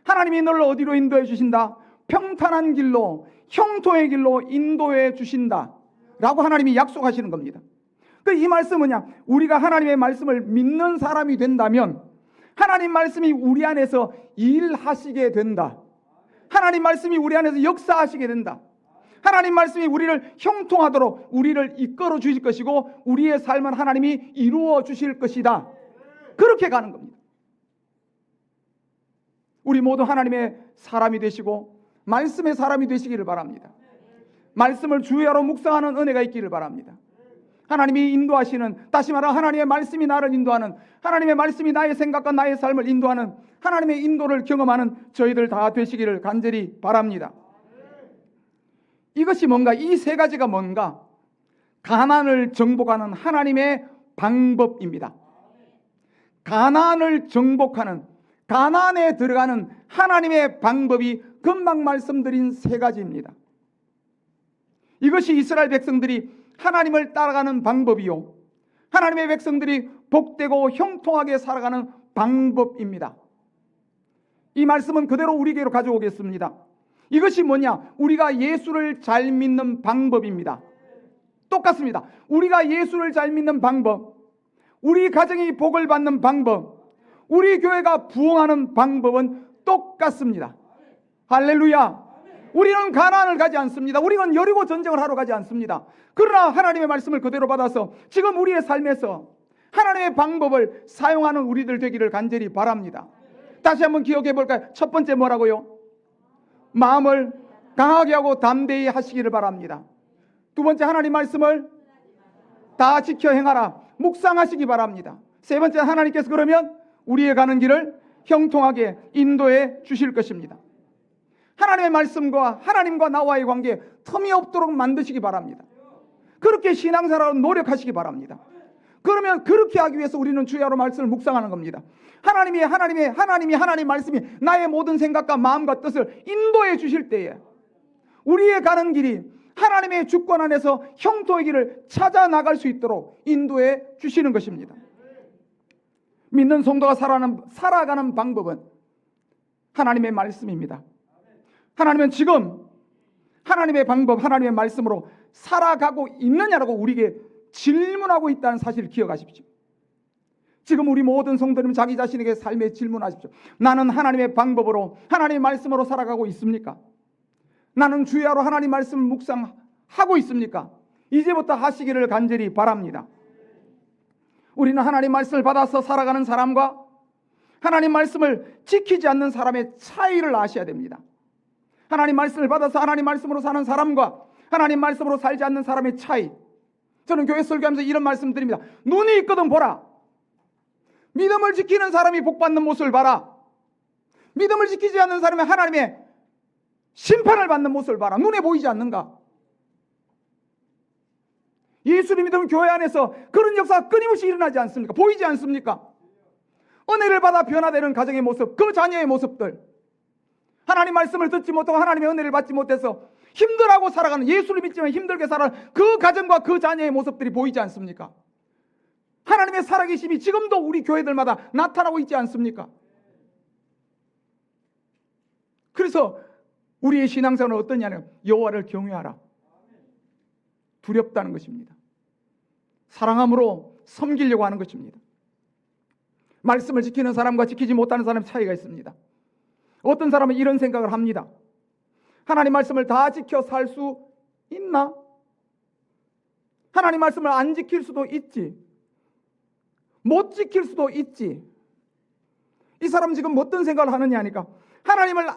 하나님이 너를 어디로 인도해 주신다? 평탄한 길로, 형통의 길로 인도해 주신다 라고 하나님이 약속하시는 겁니다. 이 말씀은 뭐냐? 우리가 하나님의 말씀을 믿는 사람이 된다면 하나님 말씀이 우리 안에서 일하시게 된다. 하나님 말씀이 우리 안에서 역사하시게 된다. 하나님 말씀이 우리를 형통하도록 우리를 이끌어 주실 것이고 우리의 삶은 하나님이 이루어 주실 것이다. 그렇게 가는 겁니다. 우리 모두 하나님의 사람이 되시고 말씀의 사람이 되시기를 바랍니다. 말씀을 주야로 묵상하는 은혜가 있기를 바랍니다. 하나님이 인도하시는, 다시 말하면 하나님의 말씀이 나를 인도하는, 하나님의 말씀이 나의 생각과 나의 삶을 인도하는 하나님의 인도를 경험하는 저희들 다 되시기를 간절히 바랍니다. 이것이 뭔가, 이 세 가지가 뭔가? 가난을 정복하는 하나님의 방법입니다. 가난을 정복하는, 가난에 들어가는 하나님의 방법이 금방 말씀드린 세 가지입니다. 이것이 이스라엘 백성들이 하나님을 따라가는 방법이요, 하나님의 백성들이 복되고 형통하게 살아가는 방법입니다. 이 말씀은 그대로 우리에게로 가져오겠습니다. 이것이 뭐냐? 우리가 예수를 잘 믿는 방법입니다. 똑같습니다. 우리가 예수를 잘 믿는 방법, 우리 가정이 복을 받는 방법, 우리 교회가 부흥하는 방법은 똑같습니다. 할렐루야. 우리는 가나안을 가지 않습니다. 우리는 여리고 전쟁을 하러 가지 않습니다. 그러나 하나님의 말씀을 그대로 받아서 지금 우리의 삶에서 하나님의 방법을 사용하는 우리들 되기를 간절히 바랍니다. 다시 한번 기억해 볼까요? 첫 번째 뭐라고요? 마음을 강하게 하고 담대히 하시기를 바랍니다. 두 번째, 하나님 말씀을 다 지켜 행하라, 묵상하시기 바랍니다. 세 번째, 하나님께서 그러면 우리의 가는 길을 형통하게 인도해 주실 것입니다. 하나님의 말씀과 하나님과 나와의 관계 틈이 없도록 만드시기 바랍니다. 그렇게 신앙생활을 노력하시기 바랍니다. 그러면 그렇게 하기 위해서 우리는 주야로 말씀을 묵상하는 겁니다. 하나님이 하나님 말씀이 나의 모든 생각과 마음과 뜻을 인도해 주실 때에 우리의 가는 길이 하나님의 주권 안에서 형통의 길을 찾아 나갈 수 있도록 인도해 주시는 것입니다. 믿는 성도가 살아가는 방법은 하나님의 말씀입니다. 하나님은 지금 하나님의 방법, 하나님의 말씀으로 살아가고 있느냐라고 우리에게 질문하고 있다는 사실을 기억하십시오. 지금 우리 모든 성도님 자기 자신에게 삶에 질문하십시오. 나는 하나님의 방법으로, 하나님의 말씀으로 살아가고 있습니까? 나는 주야로 하나님 말씀을 묵상하고 있습니까? 이제부터 하시기를 간절히 바랍니다. 우리는 하나님 말씀을 받아서 살아가는 사람과 하나님 말씀을 지키지 않는 사람의 차이를 아셔야 됩니다. 하나님 말씀을 받아서 하나님 말씀으로 사는 사람과 하나님 말씀으로 살지 않는 사람의 차이. 저는 교회 설교하면서 이런 말씀 드립니다. 눈이 있거든 보라. 믿음을 지키는 사람이 복받는 모습을 봐라. 믿음을 지키지 않는 사람이 하나님의 심판을 받는 모습을 봐라. 눈에 보이지 않는가? 예수를 믿으면 교회 안에서 그런 역사가 끊임없이 일어나지 않습니까? 보이지 않습니까? 은혜를 받아 변화되는 가정의 모습, 그 자녀의 모습들, 하나님 말씀을 듣지 못하고 하나님의 은혜를 받지 못해서 힘들어하고 살아가는, 예수를 믿지만 힘들게 살아가는 그 가정과 그 자녀의 모습들이 보이지 않습니까? 하나님의 살아계심이 지금도 우리 교회들마다 나타나고 있지 않습니까? 그래서 우리의 신앙생활은 어떠냐면 여호와를 경외하라. 두렵다는 것입니다. 사랑함으로 섬기려고 하는 것입니다. 말씀을 지키는 사람과 지키지 못하는 사람의 차이가 있습니다. 어떤 사람은 이런 생각을 합니다. 하나님 말씀을 다 지켜 살 수 있나? 하나님 말씀을 안 지킬 수도 있지. 못 지킬 수도 있지. 이 사람 지금 어떤 생각을 하느냐 하니까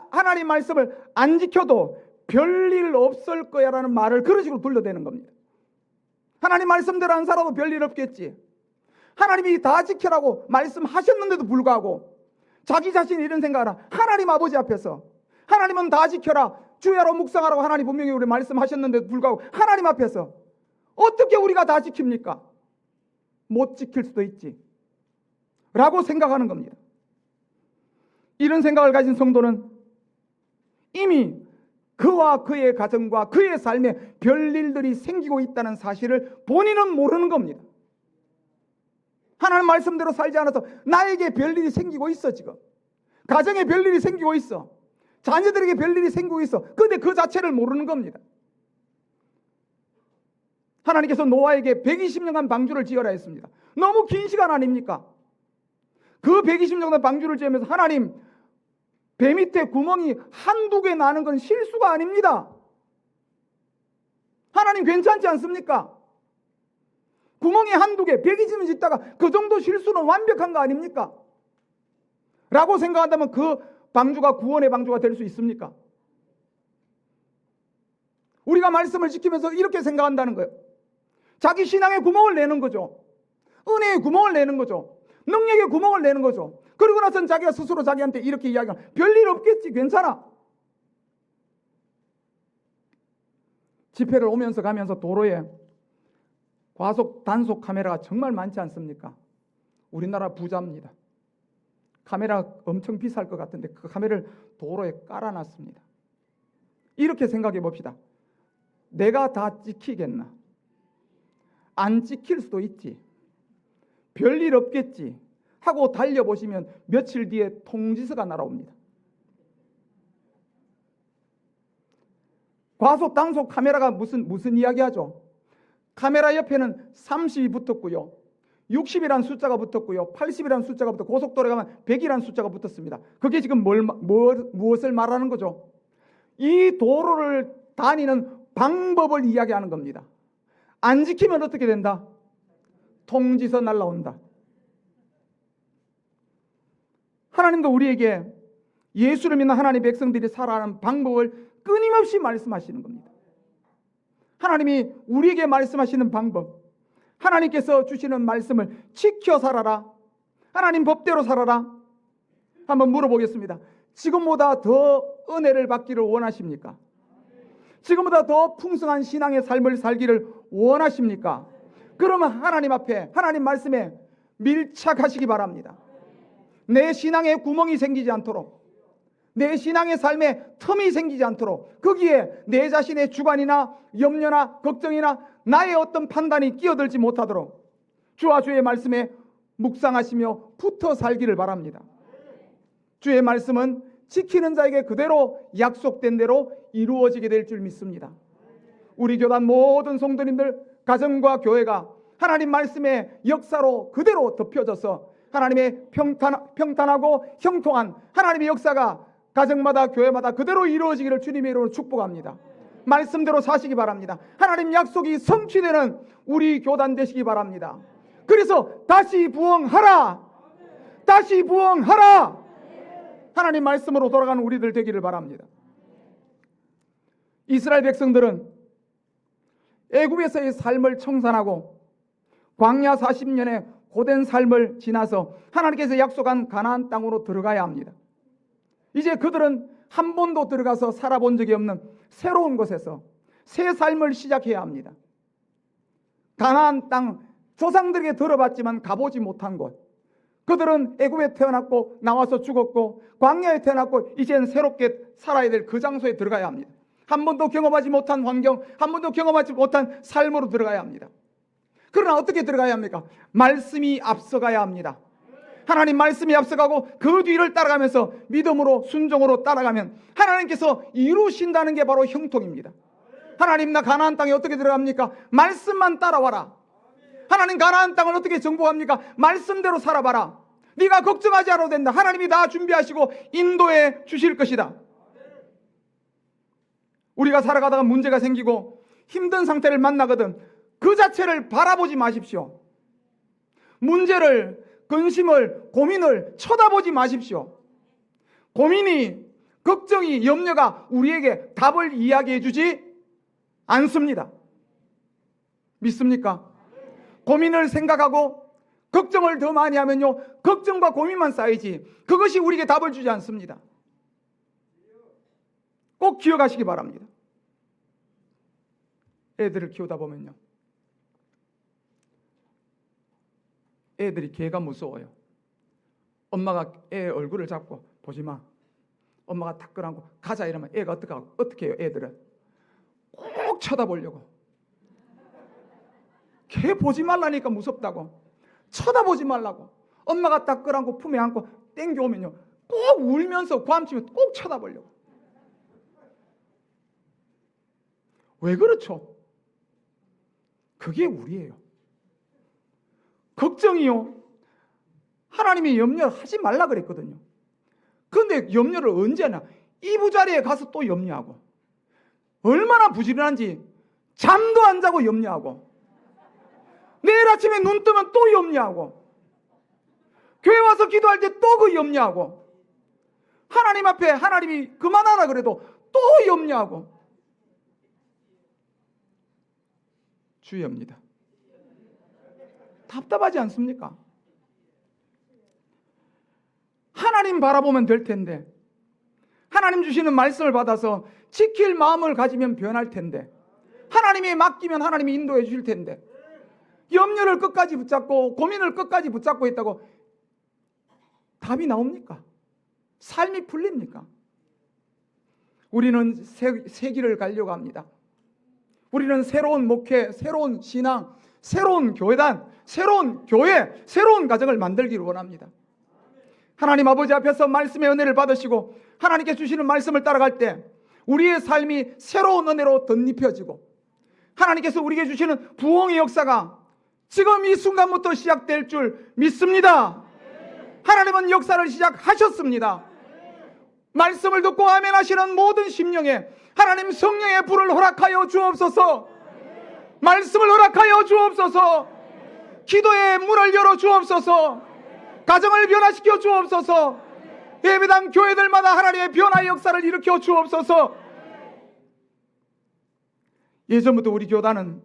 하나님 말씀을 안 지켜도 별일 없을 거야라는 말을 그런 식으로 돌려대는 겁니다. 하나님 말씀대로 안 살아도 별일 없겠지. 하나님이 다 지켜라고 말씀하셨는데도 불구하고 자기 자신이 이런 생각을 하나. 하나님 아버지 앞에서 하나님은 다 지켜라, 주야로 묵상하라고 하나님 분명히 우리 말씀하셨는데도 불구하고 하나님 앞에서 어떻게 우리가 다 지킵니까? 못 지킬 수도 있지 라고 생각하는 겁니다. 이런 생각을 가진 성도는 이미 그와 그의 가정과 그의 삶에 별일들이 생기고 있다는 사실을 본인은 모르는 겁니다. 하나님 말씀대로 살지 않아서 나에게 별일이 생기고 있어. 지금 가정에 별일이 생기고 있어. 자녀들에게 별일이 생기고 있어. 그런데 그 자체를 모르는 겁니다. 하나님께서 노아에게 120년간 방주를 지어라 했습니다. 너무 긴 시간 아닙니까? 그 120년간 방주를 지으면서 하나님, 배 밑에 구멍이 한두 개 나는 건 실수가 아닙니다. 하나님 괜찮지 않습니까? 구멍이 한두 개, 120년 짓다가 그 정도 실수는 완벽한 거 아닙니까? 라고 생각한다면 그 방주가 구원의 방주가 될 수 있습니까? 우리가 말씀을 지키면서 이렇게 생각한다는 거예요. 자기 신앙의 구멍을 내는 거죠. 은혜의 구멍을 내는 거죠. 능력의 구멍을 내는 거죠. 그리고 나서는 자기가 스스로 자기한테 이렇게 이야기하는, 별일 없겠지, 괜찮아. 집회를 오면서 가면서 도로에 과속 단속 카메라가 정말 많지 않습니까? 우리나라 부자입니다. 카메라 엄청 비쌀 것 같은데 그 카메라를 도로에 깔아놨습니다. 이렇게 생각해 봅시다. 내가 다 찍히겠나? 안 찍힐 수도 있지. 별일 없겠지 하고 달려보시면 며칠 뒤에 통지서가 날아옵니다. 과속 단속 카메라가 무슨 이야기하죠? 카메라 옆에는 30이 붙었고요, 60이라는 숫자가 붙었고요, 80이라는 숫자가 붙었고, 고속도로에 가면 100이라는 숫자가 붙었습니다. 그게 지금 무엇을 말하는 거죠? 이 도로를 다니는 방법을 이야기하는 겁니다. 안 지키면 어떻게 된다? 통지서 날라온다. 하나님도 우리에게 예수를 믿는 하나님의 백성들이 살아가는 방법을 끊임없이 말씀하시는 겁니다. 하나님이 우리에게 말씀하시는 방법, 하나님께서 주시는 말씀을 지켜 살아라, 하나님 법대로 살아라. 한번 물어보겠습니다. 지금보다 더 은혜를 받기를 원하십니까? 지금보다 더 풍성한 신앙의 삶을 살기를 원하십니까? 그러면 하나님 앞에, 하나님 말씀에 밀착하시기 바랍니다. 내 신앙에 구멍이 생기지 않도록, 내 신앙의 삶에 틈이 생기지 않도록, 거기에 내 자신의 주관이나 염려나 걱정이나 나의 어떤 판단이 끼어들지 못하도록 주와 주의 말씀에 묵상하시며 붙어 살기를 바랍니다. 주의 말씀은 지키는 자에게 그대로 약속된 대로 이루어지게 될 줄 믿습니다. 우리 교단 모든 성도님들, 가정과 교회가 하나님 말씀의 역사로 그대로 덮여져서 하나님의 평탄하고 형통한 하나님의 역사가 가정마다 교회마다 그대로 이루어지기를 주님의 이름으로 축복합니다. 말씀대로 사시기 바랍니다. 하나님 약속이 성취되는 우리 교단 되시기 바랍니다. 그래서 다시 부흥하라, 다시 부흥하라, 하나님 말씀으로 돌아가는 우리들 되기를 바랍니다. 이스라엘 백성들은 애굽에서의 삶을 청산하고 광야 40년의 고된 삶을 지나서 하나님께서 약속한 가나안 땅으로 들어가야 합니다. 이제 그들은 한 번도 들어가서 살아본 적이 없는 새로운 곳에서 새 삶을 시작해야 합니다. 가나안 땅, 조상들에게 들어봤지만 가보지 못한 곳, 그들은 애굽에 태어났고 나와서 죽었고 광야에 태어났고 이제는 새롭게 살아야 될 그 장소에 들어가야 합니다. 한 번도 경험하지 못한 환경, 한 번도 경험하지 못한 삶으로 들어가야 합니다. 그러나 어떻게 들어가야 합니까? 말씀이 앞서가야 합니다. 하나님 말씀이 앞서가고 그 뒤를 따라가면서 믿음으로 순종으로 따라가면 하나님께서 이루신다는 게 바로 형통입니다. 하나님, 나 가나안 땅에 어떻게 들어갑니까? 말씀만 따라와라. 하나님, 가나안 땅을 어떻게 정복합니까? 말씀대로 살아봐라. 네가 걱정하지 않아도 된다. 하나님이 다 준비하시고 인도해 주실 것이다. 우리가 살아가다가 문제가 생기고 힘든 상태를 만나거든 그 자체를 바라보지 마십시오. 문제를, 근심을, 고민을 쳐다보지 마십시오. 고민이, 걱정이, 염려가 우리에게 답을 이야기해 주지 않습니다. 믿습니까? 고민을 생각하고 걱정을 더 많이 하면요, 걱정과 고민만 쌓이지 그것이 우리에게 답을 주지 않습니다. 꼭 기억하시기 바랍니다. 애들을 키우다 보면요, 애들이 개가 무서워요. 엄마가 애 얼굴을 잡고 보지 마. 엄마가 탁 끌어안고 가자 이러면 애가 어떻게 해요? 애들은 꼭 쳐다보려고. 개 보지 말라니까 무섭다고. 쳐다보지 말라고. 엄마가 딱 끌어안고 품에 안고 땡겨오면요, 꼭 울면서 고함치면 꼭 쳐다보려고. 왜 그렇죠? 그게 우리예요. 걱정이요, 하나님이 염려를 하지 말라 그랬거든요. 그런데 염려를 언제 하냐? 이부자리에 가서 또 염려하고, 얼마나 부지런한지 잠도 안 자고 염려하고, 내일 아침에 눈 뜨면 또 염려하고, 교회 와서 기도할 때 또 그 염려하고, 하나님 앞에 하나님이 그만하라 그래도 또 염려하고. 주의합니다. 답답하지 않습니까? 하나님 바라보면 될 텐데, 하나님 주시는 말씀을 받아서 지킬 마음을 가지면 변할 텐데, 하나님이 맡기면 하나님이 인도해 주실 텐데, 염려를 끝까지 붙잡고 고민을 끝까지 붙잡고 있다고 답이 나옵니까? 삶이 풀립니까? 우리는 새 길을 가려고 합니다. 우리는 새로운 목회, 새로운 신앙, 새로운 교회단, 새로운 교회, 새로운 가정을 만들기를 원합니다. 하나님 아버지 앞에서 말씀의 은혜를 받으시고 하나님께 주시는 말씀을 따라갈 때 우리의 삶이 새로운 은혜로 덧입혀지고, 하나님께서 우리에게 주시는 부흥의 역사가 지금 이 순간부터 시작될 줄 믿습니다. 하나님은 역사를 시작하셨습니다. 말씀을 듣고 아멘 하시는 모든 심령에 하나님 성령의 불을 허락하여 주옵소서. 말씀을 허락하여 주옵소서. 기도의 문을 열어 주옵소서. 가정을 변화시켜 주옵소서. 예배당 교회들마다 하나님의 변화의 역사를 일으켜 주옵소서. 예전부터 우리 교단은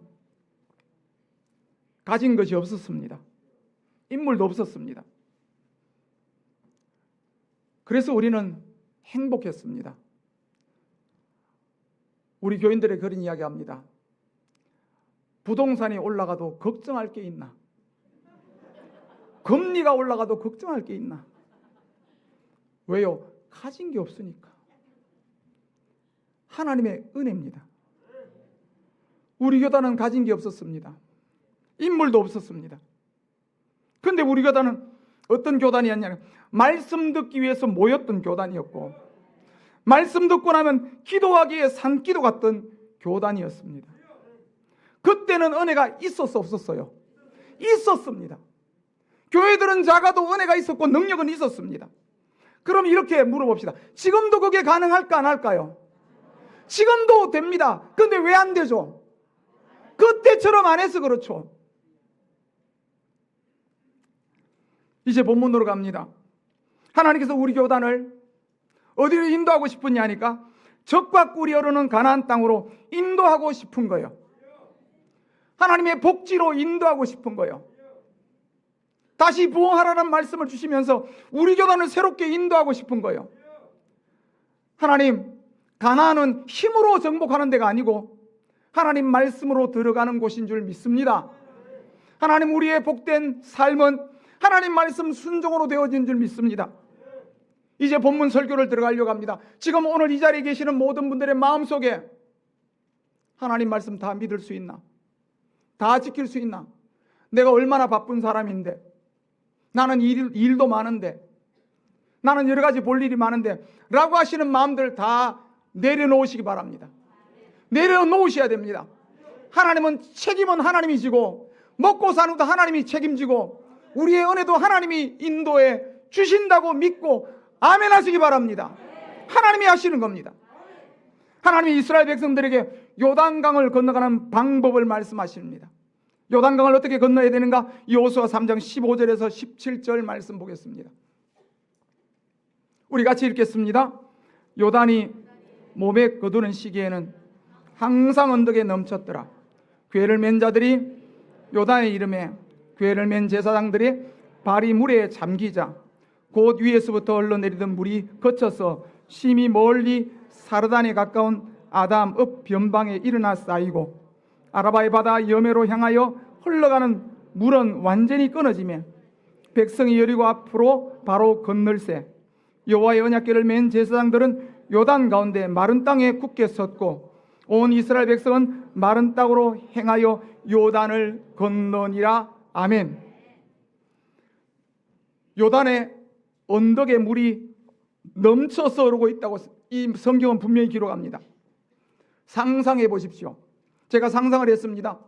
가진 것이 없었습니다. 인물도 없었습니다. 그래서 우리는 행복했습니다. 우리 교인들의 그런 이야기 합니다. 부동산이 올라가도 걱정할 게 있나? 금리가 올라가도 걱정할 게 있나? 왜요? 가진 게 없으니까. 하나님의 은혜입니다. 우리 교단은 가진 게 없었습니다. 인물도 없었습니다. 그런데 우리 교단은 어떤 교단이었냐면 말씀 듣기 위해서 모였던 교단이었고, 말씀 듣고 나면 기도하기에 산기도 같던 교단이었습니다. 그때는 은혜가 있었어 없었어요? 있었습니다. 교회들은 작아도 은혜가 있었고 능력은 있었습니다. 그럼 이렇게 물어봅시다. 지금도 그게 가능할까 안 할까요? 지금도 됩니다. 그런데 왜 안 되죠? 그때처럼 안 해서 그렇죠. 이제 본문으로 갑니다. 하나님께서 우리 교단을 어디로 인도하고 싶으냐 하니까 적과 꿀이 흐르는 가나안 땅으로 인도하고 싶은 거예요. 하나님의 복지로 인도하고 싶은 거예요. 다시 부흥하라는 말씀을 주시면서 우리 교단을 새롭게 인도하고 싶은 거예요. 하나님, 가나안은 힘으로 정복하는 데가 아니고 하나님 말씀으로 들어가는 곳인 줄 믿습니다. 하나님, 우리의 복된 삶은 하나님 말씀 순종으로 되어진 줄 믿습니다. 이제 본문 설교를 들어가려고 합니다. 지금 오늘 이 자리에 계시는 모든 분들의 마음속에 하나님 말씀 다 믿을 수 있나? 다 지킬 수 있나? 내가 얼마나 바쁜 사람인데, 나는 일도 많은데, 나는 여러 가지 볼 일이 많은데 라고 하시는 마음들 다 내려놓으시기 바랍니다. 내려놓으셔야 됩니다. 하나님은 책임은 하나님이 지고, 먹고 사는 것도 하나님이 책임지고, 우리의 은혜도 하나님이 인도해 주신다고 믿고 아멘 하시기 바랍니다. 하나님이 하시는 겁니다. 하나님이 이스라엘 백성들에게 요단강을 건너가는 방법을 말씀하십니다. 요단강을 어떻게 건너야 되는가? 여호수아 3장 15절에서 17절 말씀 보겠습니다. 우리 같이 읽겠습니다. 요단이 몸에 거두는 시기에는 항상 언덕에 넘쳤더라. 궤를 맨 자들이 요단의 이름에, 궤를 맨 제사장들이 발이 물에 잠기자 곧 위에서부터 흘러내리던 물이 거쳐서 심히 멀리 사르단에 가까운 아담 읍 변방에 일어나 쌓이고, 아라바의 바다 여매로 향하여 흘러가는 물은 완전히 끊어지며 백성이 여리고 앞으로 바로 건널새. 여호와의 언약궤를 맨 제사장들은 요단 가운데 마른 땅에 굳게 섰고, 온 이스라엘 백성은 마른 땅으로 행하여 요단을 건너니라. 아멘. 요단의 언덕에 물이 넘쳐서 흐르고 있다고 이 성경은 분명히 기록합니다. 상상해 보십시오. 제가 상상을 했습니다.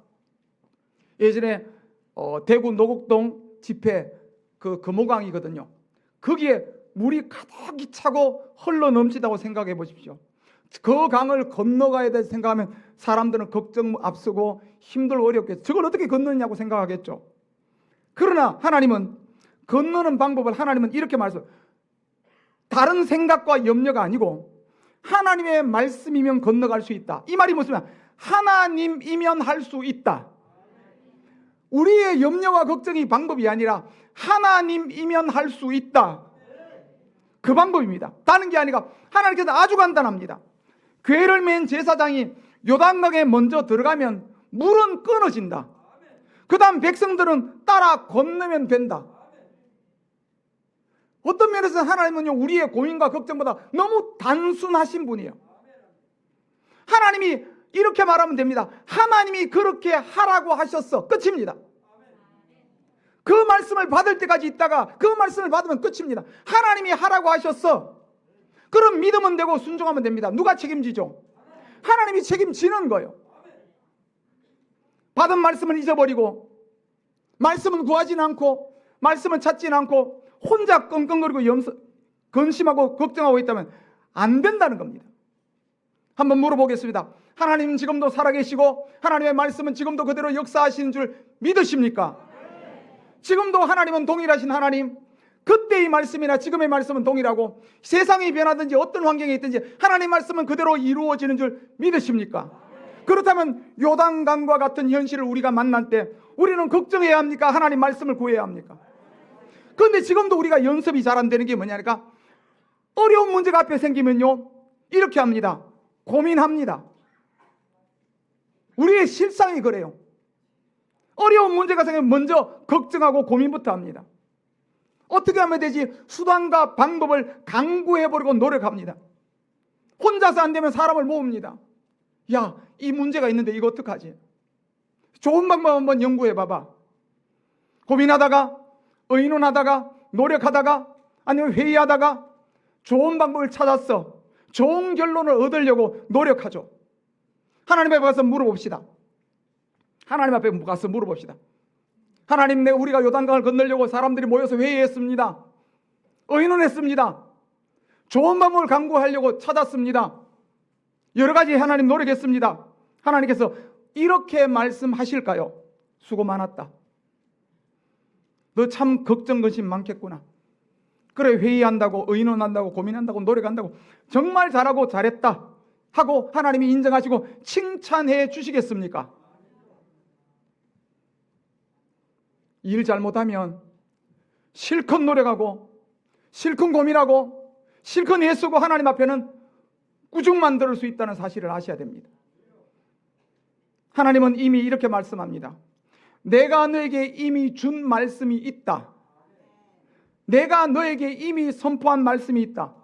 예전에 대구 노곡동 집회 그 금호강이거든요. 거기에 물이 가득히 차고 흘러 넘치다고 생각해 보십시오. 그 강을 건너가야 될 생각하면 사람들은 걱정 앞서고 힘들고 어렵겠죠. 저걸 어떻게 건너냐고 생각하겠죠. 그러나 하나님은 건너는 방법을 하나님은 이렇게 말씀해요. 다른 생각과 염려가 아니고 하나님의 말씀이면 건너갈 수 있다. 이 말이 무슨 말이야? 하나님이면 할 수 있다. 우리의 염려와 걱정이 방법이 아니라 하나님이면 할 수 있다. 그 방법입니다. 다른 게 아니라 하나님께서 아주 간단합니다. 궤를 맨 제사장이 요단강에 먼저 들어가면 물은 끊어진다. 그 다음 백성들은 따라 건너면 된다. 어떤 면에서 하나님은요, 우리의 고민과 걱정보다 너무 단순하신 분이에요. 하나님이 이렇게 말하면 됩니다. 하나님이 그렇게 하라고 하셨어. 끝입니다. 그 말씀을 받을 때까지 있다가 그 말씀을 받으면 끝입니다. 하나님이 하라고 하셨어. 그럼 믿으면 되고 순종하면 됩니다. 누가 책임지죠? 하나님이 책임지는 거예요. 받은 말씀을 잊어버리고, 말씀은 구하지는 않고, 말씀을 찾지는 않고 혼자 끙끙거리고 근심하고 걱정하고 있다면 안 된다는 겁니다. 한번 물어보겠습니다. 하나님 지금도 살아계시고 하나님의 말씀은 지금도 그대로 역사하시는 줄 믿으십니까? 지금도 하나님은 동일하신 하나님, 그때의 말씀이나 지금의 말씀은 동일하고 세상이 변하든지 어떤 환경에 있든지 하나님의 말씀은 그대로 이루어지는 줄 믿으십니까? 그렇다면 요단강과 같은 현실을 우리가 만날 때 우리는 걱정해야 합니까? 하나님 말씀을 구해야 합니까? 그런데 지금도 우리가 연습이 잘 안 되는 게 뭐냐니까, 어려운 문제가 앞에 생기면요 이렇게 합니다. 고민합니다. 우리의 실상이 그래요. 어려운 문제가 생기면 먼저 걱정하고 고민부터 합니다. 어떻게 하면 되지? 수단과 방법을 강구해버리고 노력합니다. 혼자서 안 되면 사람을 모읍니다. 야, 이 문제가 있는데 이거 어떡하지? 좋은 방법 한번 연구해 봐봐. 고민하다가, 의논하다가, 노력하다가, 아니면 회의하다가 좋은 방법을 찾았어. 좋은 결론을 얻으려고 노력하죠. 하나님 앞에 가서 물어봅시다. 하나님 앞에 가서 물어봅시다. 하나님, 우리가 요단강을 건너려고 사람들이 모여서 회의했습니다. 의논했습니다. 좋은 방법을 강구하려고 찾았습니다. 여러 가지 하나님 노력했습니다. 하나님께서 이렇게 말씀하실까요? 수고 많았다. 너 참 걱정 근심 많겠구나. 그래, 회의한다고, 의논한다고, 고민한다고, 노력한다고 정말 잘하고 잘했다 하고 하나님이 인정하시고 칭찬해 주시겠습니까? 일 잘못하면 실컷 노력하고 실컷 고민하고 실컷 애쓰고 하나님 앞에는 꾸중만 들을 수 있다는 사실을 아셔야 됩니다. 하나님은 이미 이렇게 말씀합니다. 내가 너에게 이미 준 말씀이 있다. 내가 너에게 이미 선포한 말씀이 있다.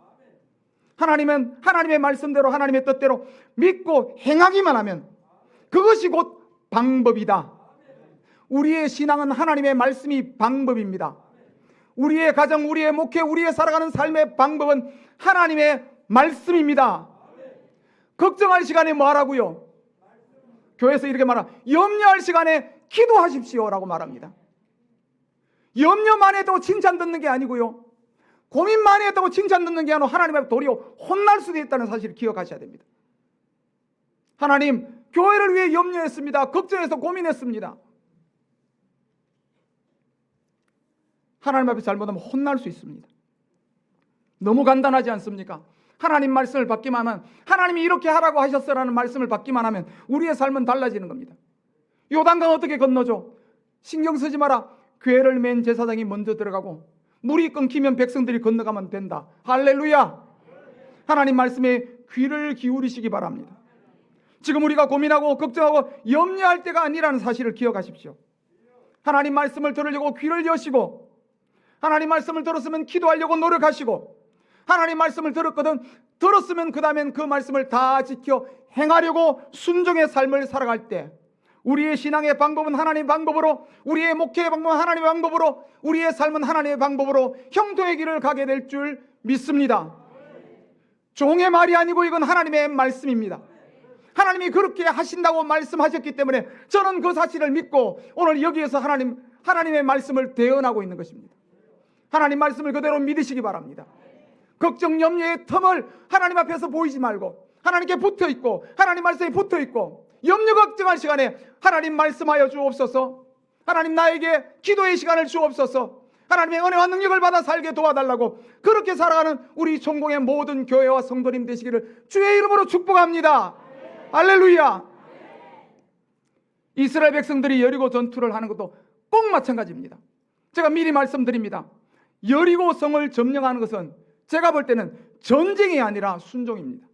하나님은 하나님의 말씀대로 하나님의 뜻대로 믿고 행하기만 하면 그것이 곧 방법이다. 우리의 신앙은 하나님의 말씀이 방법입니다. 우리의 가정, 우리의 목회, 우리의 살아가는 삶의 방법은 하나님의 말씀입니다. 걱정할 시간에 뭐 하라고요? 교회에서 이렇게 말합니다. 염려할 시간에 기도하십시오라고 말합니다. 염려만 해도 칭찬 듣는 게 아니고요, 고민만 했다고 칭찬 듣는 게 아니라 하나님 앞에 도리어 혼날 수도 있다는 사실을 기억하셔야 됩니다. 하나님, 교회를 위해 염려했습니다. 걱정해서 고민했습니다. 하나님 앞에 잘못하면 혼날 수 있습니다. 너무 간단하지 않습니까? 하나님 말씀을 받기만 하면, 하나님이 이렇게 하라고 하셨어라는 말씀을 받기만 하면 우리의 삶은 달라지는 겁니다. 요단강 어떻게 건너죠? 신경 쓰지 마라. 궤를 맨 제사장이 먼저 들어가고 물이 끊기면 백성들이 건너가면 된다. 할렐루야. 하나님 말씀에 귀를 기울이시기 바랍니다. 지금 우리가 고민하고 걱정하고 염려할 때가 아니라는 사실을 기억하십시오. 하나님 말씀을 들으려고 귀를 여시고, 하나님 말씀을 들었으면 기도하려고 노력하시고, 하나님 말씀을 들었으면 그 다음엔 그 말씀을 다 지켜 행하려고 순종의 삶을 살아갈 때, 우리의 신앙의 방법은 하나님의 방법으로, 우리의 목회의 방법은 하나님의 방법으로, 우리의 삶은 하나님의 방법으로 형통의 길을 가게 될 줄 믿습니다. 종의 말이 아니고 이건 하나님의 말씀입니다. 하나님이 그렇게 하신다고 말씀하셨기 때문에 저는 그 사실을 믿고 오늘 여기에서 하나님의 말씀을 대언하고 있는 것입니다. 하나님 말씀을 그대로 믿으시기 바랍니다. 걱정 염려의 틈을 하나님 앞에서 보이지 말고 하나님께 붙어있고, 하나님 말씀에 붙어있고, 염려 걱정할 시간에 하나님 말씀하여 주옵소서, 하나님 나에게 기도의 시간을 주옵소서, 하나님의 은혜와 능력을 받아 살게 도와달라고, 그렇게 살아가는 우리 총공의 모든 교회와 성도님 되시기를 주의 이름으로 축복합니다. 할렐루야. 이스라엘 백성들이 여리고 전투를 하는 것도 꼭 마찬가지입니다. 제가 미리 말씀드립니다. 여리고 성을 점령하는 것은 제가 볼 때는 전쟁이 아니라 순종입니다.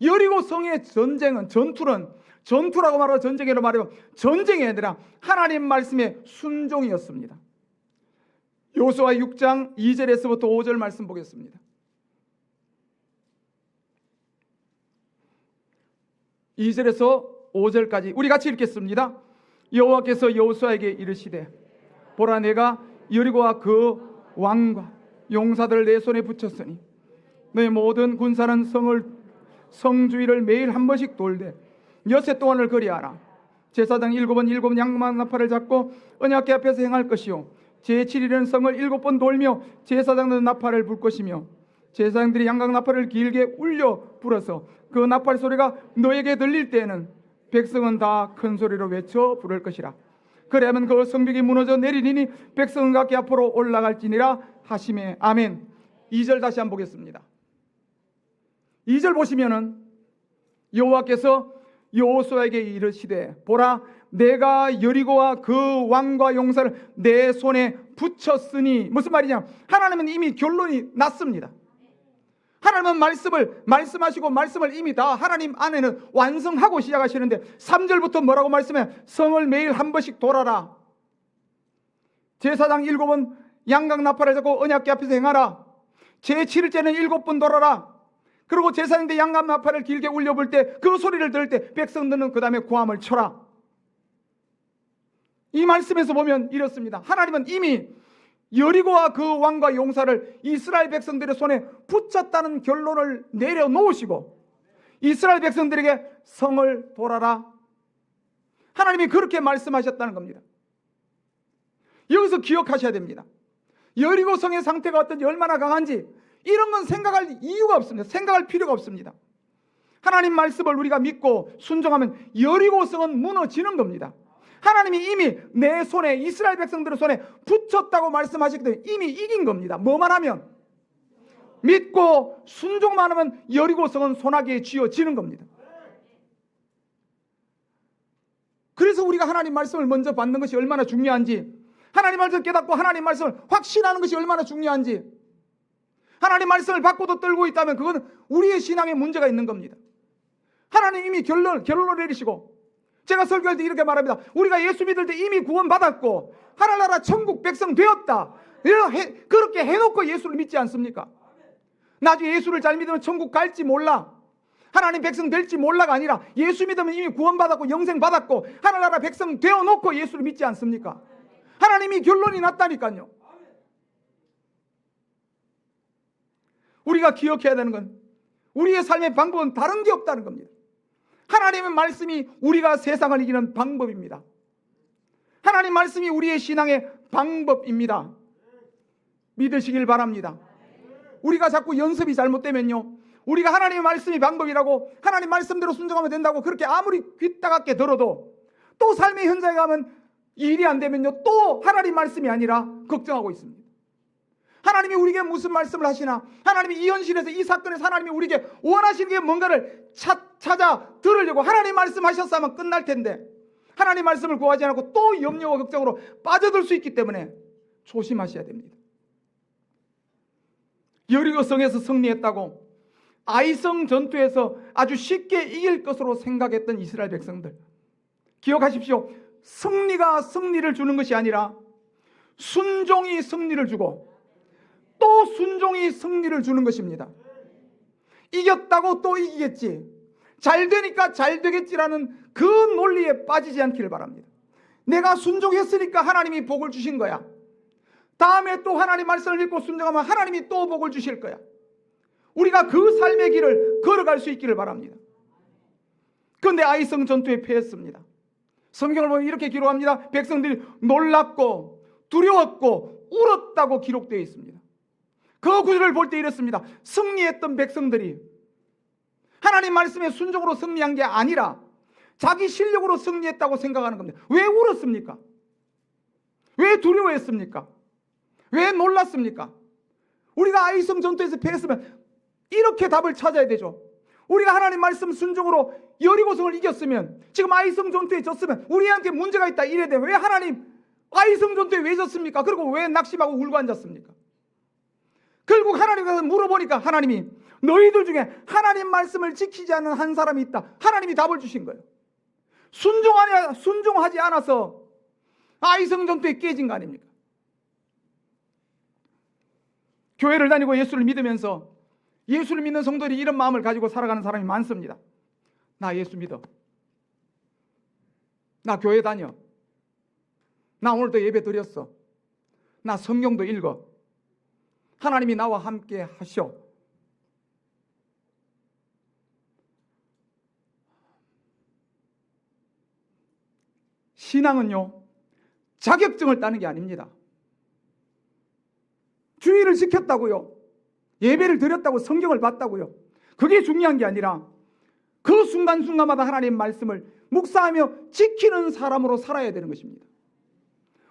여리고 성의 전쟁은, 전투라고 말하고 전쟁이라고 말하고 전쟁이 아니라 하나님 말씀의 순종이었습니다. 여호수아 6장 2절에서부터 5절 말씀 보겠습니다. 2절에서 5절까지 우리 같이 읽겠습니다. 여호와께서 여호수아에게 이르시되, 보라, 내가 여리고와 그 왕과 용사들을 내 손에 붙였으니 너희 모든 군사는 성 주위를 매일 한 번씩 돌되 엿새 동안을 거리하라. 제사장 7번 7 양만 나팔을 잡고 언약궤 앞에서 행할 것이요, 제7일에는 성을 7번 돌며 제사장들은 나팔을 불 것이며, 제사장들이 양각 나팔을 길게 울려 불어서 그 나팔 소리가 너에게 들릴 때에는 백성은 다 큰 소리로 외쳐 부를 것이라. 그래야면 그 성벽이 무너져 내리리니 백성은 각기 앞으로 올라갈지니라 하시매. 아멘. 2절 다시 한번 보겠습니다. 2절 보시면은 여호와께서 여호수아에게 이르시되, 보라, 내가 여리고와 그 왕과 용사를 내 손에 붙였으니, 무슨 말이냐? 하나님은 이미 결론이 났습니다. 하나님은 말씀하시고 말씀을 이미 다 하나님 안에는 완성하고 시작하시는데 3절부터 뭐라고 말씀해? 성을 매일 한 번씩 돌아라. 제사장 7번 양각 나팔을 잡고 언약궤 앞에서 행하라. 제7일째는 7번 돌아라. 그리고 제사장들 양각 나팔을 길게 울려볼 때, 그 소리를 들을 때 백성들은 그 다음에 고함을 쳐라. 이 말씀에서 보면 이렇습니다. 하나님은 이미 여리고와 그 왕과 용사를 이스라엘 백성들의 손에 붙였다는 결론을 내려놓으시고 이스라엘 백성들에게 성을 돌아라, 하나님이 그렇게 말씀하셨다는 겁니다. 여기서 기억하셔야 됩니다. 여리고 성의 상태가 어떤지, 얼마나 강한지 이런 건 생각할 이유가 없습니다. 생각할 필요가 없습니다. 하나님 말씀을 우리가 믿고 순종하면 여리고 성은 무너지는 겁니다. 하나님이 이미 내 손에, 이스라엘 백성들의 손에 붙였다고 말씀하시기 때문에 이미 이긴 겁니다. 뭐만 하면, 믿고 순종만 하면 여리고 성은 소나기에 쥐어지는 겁니다. 그래서 우리가 하나님 말씀을 먼저 받는 것이 얼마나 중요한지, 하나님 말씀을 깨닫고 하나님 말씀을 확신하는 것이 얼마나 중요한지, 하나님 말씀을 받고도 떨고 있다면 그건 우리의 신앙에 문제가 있는 겁니다. 하나님 이미 결론을 내리시고, 제가 설교할 때 이렇게 말합니다. 우리가 예수 믿을 때 이미 구원받았고 하늘나라 천국 백성 되었다, 그렇게 해놓고 예수를 믿지 않습니까? 나중에 예수를 잘 믿으면 천국 갈지 몰라, 하나님 백성 될지 몰라가 아니라 예수 믿으면 이미 구원받았고 영생 받았고 하늘나라 백성 되어놓고 예수를 믿지 않습니까? 하나님이 결론이 났다니까요. 우리가 기억해야 되는 건 우리의 삶의 방법은 다른 게 없다는 겁니다. 하나님의 말씀이 우리가 세상을 이기는 방법입니다. 하나님 말씀이 우리의 신앙의 방법입니다. 믿으시길 바랍니다. 우리가 자꾸 연습이 잘못되면요, 우리가 하나님의 말씀이 방법이라고 하나님 말씀대로 순종하면 된다고 그렇게 아무리 귀따갑게 들어도 또 삶의 현장에 가면 일이 안 되면요, 또 하나님 말씀이 아니라 걱정하고 있습니다. 하나님이 우리에게 무슨 말씀을 하시나, 하나님이 이 현실에서 이 사건에서 하나님이 우리에게 원하시는 게 뭔가를 찾아 들으려고 하나님 말씀하셨으면 끝날 텐데 하나님 말씀을 구하지 않고 또 염려와 걱정으로 빠져들 수 있기 때문에 조심하셔야 됩니다. 여리고성에서 승리했다고 아이성 전투에서 아주 쉽게 이길 것으로 생각했던 이스라엘 백성들, 기억하십시오. 승리가 승리를 주는 것이 아니라 순종이 승리를 주고 또 순종이 승리를 주는 것입니다. 이겼다고 또 이기겠지, 잘 되니까 잘 되겠지라는 그 논리에 빠지지 않기를 바랍니다. 내가 순종했으니까 하나님이 복을 주신 거야. 다음에 또 하나님 말씀을 읽고 순종하면 하나님이 또 복을 주실 거야. 우리가 그 삶의 길을 걸어갈 수 있기를 바랍니다. 그런데 아이성 전투에 패했습니다. 성경을 보면 이렇게 기록합니다. 백성들이 놀랍고 두려웠고 울었다고 기록되어 있습니다. 그 구절을 볼 때 이렇습니다. 승리했던 백성들이 하나님 말씀에 순종으로 승리한 게 아니라 자기 실력으로 승리했다고 생각하는 겁니다. 왜 울었습니까? 왜 두려워했습니까? 왜 놀랐습니까? 우리가 아이성 전투에서 패했으면 이렇게 답을 찾아야 되죠. 우리가 하나님 말씀 순종으로 여리고성을 이겼으면, 지금 아이성 전투에 졌으면 우리한테 문제가 있다 이래야 되면 왜 하나님 아이성 전투에 왜 졌습니까? 그리고 왜 낙심하고 울고 앉았습니까? 결국 하나님께서 물어보니까 하나님이 너희들 중에 하나님 말씀을 지키지 않는 한 사람이 있다. 하나님이 답을 주신 거예요. 순종하지 않아서 아이성 전투에 깨진 거 아닙니까? 교회를 다니고 예수를 믿으면서 예수를 믿는 성도들이 이런 마음을 가지고 살아가는 사람이 많습니다. 나 예수 믿어. 나 교회 다녀. 나 오늘도 예배 드렸어. 나 성경도 읽어. 하나님이 나와 함께 하셔. 신앙은요, 자격증을 따는 게 아닙니다. 주의를 지켰다고요, 예배를 드렸다고, 성경을 봤다고요, 그게 중요한 게 아니라 그 순간순간마다 하나님 말씀을 묵상하며 지키는 사람으로 살아야 되는 것입니다.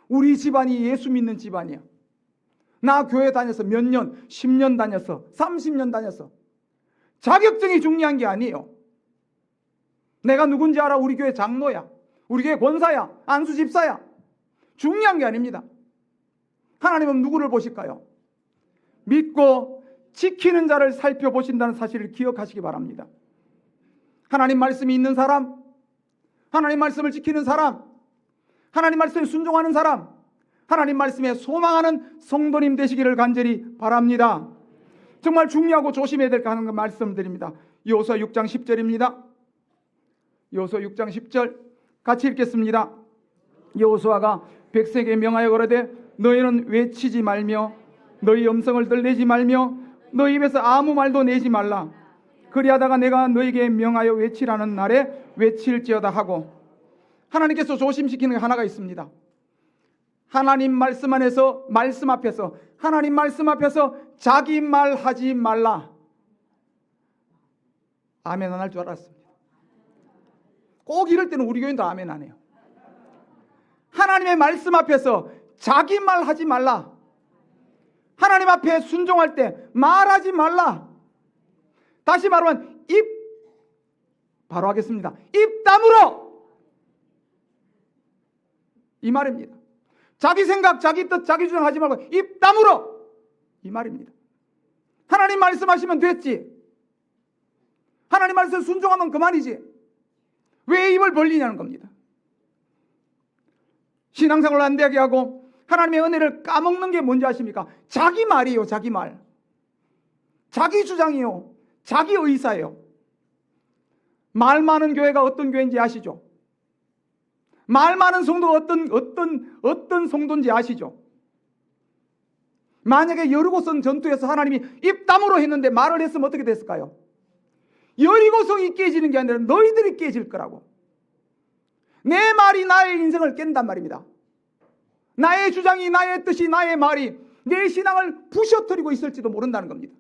우리 집안이 예수 믿는 집안이야. 나 교회 다녀서 몇 년, 10년 다녔어, 30년 다녔어. 자격증이 중요한 게 아니에요. 내가 누군지 알아? 우리 교회 장로야, 우리 교회 권사야, 안수 집사야. 중요한 게 아닙니다. 하나님은 누구를 보실까요? 믿고 지키는 자를 살펴보신다는 사실을 기억하시기 바랍니다. 하나님 말씀이 있는 사람, 하나님 말씀을 지키는 사람, 하나님 말씀에 순종하는 사람, 하나님 말씀에 소망하는 성도님 되시기를 간절히 바랍니다. 정말 중요하고 조심해야 될 거 하는 말씀드립니다. 여호수아 6장 10절입니다. 여호수아 6장 10절 같이 읽겠습니다. 여호수아가 백성에게 명하여 가로되 너희는 외치지 말며 너희 음성을 들내지 말며 너희 입에서 아무 말도 내지 말라. 그리하다가 내가 너희에게 명하여 외치라는 날에 외칠지어다 하고, 하나님께서 조심시키는 게 하나가 있습니다. 하나님 말씀 안에서, 말씀 앞에서, 하나님 말씀 앞에서 자기 말 하지 말라. 아멘 안 할 줄 알았습니다. 꼭 이럴 때는 우리 교인도 아멘 안 해요. 하나님의 말씀 앞에서 자기 말 하지 말라. 하나님 앞에 순종할 때 말하지 말라. 다시 말하면 바로 하겠습니다. 입 다물어. 이 말입니다. 자기 생각, 자기 뜻, 자기 주장 하지 말고 입 다물어. 이 말입니다. 하나님 말씀하시면 됐지. 하나님 말씀 순종하면 그만이지. 왜 입을 벌리냐는 겁니다. 신앙생활을 안 되게 하고 하나님의 은혜를 까먹는 게 뭔지 아십니까? 자기 말이에요. 자기 말. 자기 주장이요. 자기 의사예요. 말 많은 교회가 어떤 교회인지 아시죠? 말 많은 성도가 어떤 성도인지 아시죠? 만약에 여리고성 전투에서 하나님이 입담으로 했는데 말을 했으면 어떻게 됐을까요? 여리고성이 깨지는 게 아니라 너희들이 깨질 거라고. 내 말이 나의 인생을 깬단 말입니다. 나의 주장이, 나의 뜻이, 나의 말이 내 신앙을 부셔뜨리고 있을지도 모른다는 겁니다.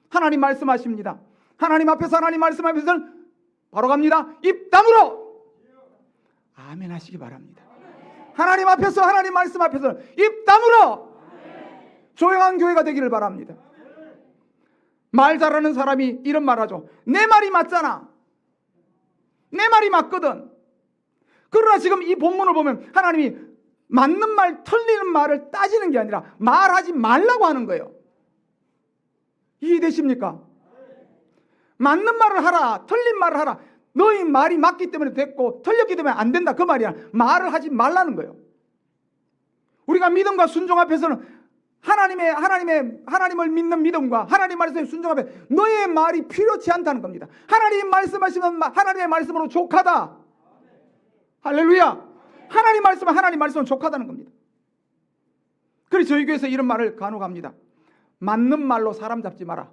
하나님 말씀하십니다. 하나님 앞에서, 하나님 말씀 앞에서 바로 갑니다. 입담으로 아멘 하시기 바랍니다. 하나님 앞에서, 하나님 말씀 앞에서 입담으로 조용한 교회가 되기를 바랍니다. 말 잘하는 사람이 이런 말 하죠. 내 말이 맞잖아. 내 말이 맞거든. 그러나 지금 이 본문을 보면 하나님이 맞는 말, 틀리는 말을 따지는 게 아니라 말하지 말라고 하는 거예요. 이해되십니까? 맞는 말을 하라, 틀린 말을 하라. 너희 말이 맞기 때문에 됐고 틀렸기 때문에 안 된다, 그 말이야. 말을 하지 말라는 거예요. 우리가 믿음과 순종 앞에서는 하나님을 믿는 믿음과 하나님 말씀에 순종하면 너의 말이 필요치 않다는 겁니다. 하나님 말씀하시면 하나님의 말씀으로 족하다. 할렐루야. 하나님 말씀은 하나님 말씀은 족하다는 겁니다. 그래서 저희 교회에서 이런 말을 간혹 합니다. 맞는 말로 사람 잡지 마라.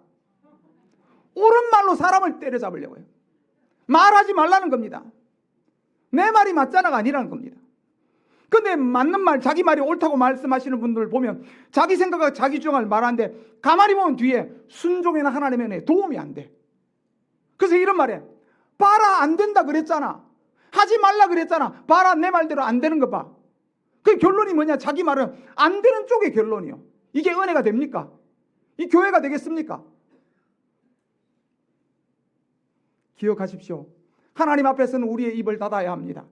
옳은 말로 사람을 때려잡으려고 해요. 말하지 말라는 겁니다. 내 말이 맞잖아가 아니라는 겁니다. 근데 맞는 말, 자기 말이 옳다고 말씀하시는 분들 보면 자기 생각과 자기 주장을 말하는데 가만히 보면 뒤에 순종이나 하나님의 은혜에 도움이 안 돼. 그래서 이런 말에 봐라, 안 된다 그랬잖아. 하지 말라 그랬잖아. 봐라, 내 말대로 안 되는 거 봐. 그 결론이 뭐냐? 자기 말은 안 되는 쪽의 결론이요. 이게 은혜가 됩니까? 이 교회가 되겠습니까? 기억하십시오. 하나님 앞에서는 우리의 입을 닫아야 합니다.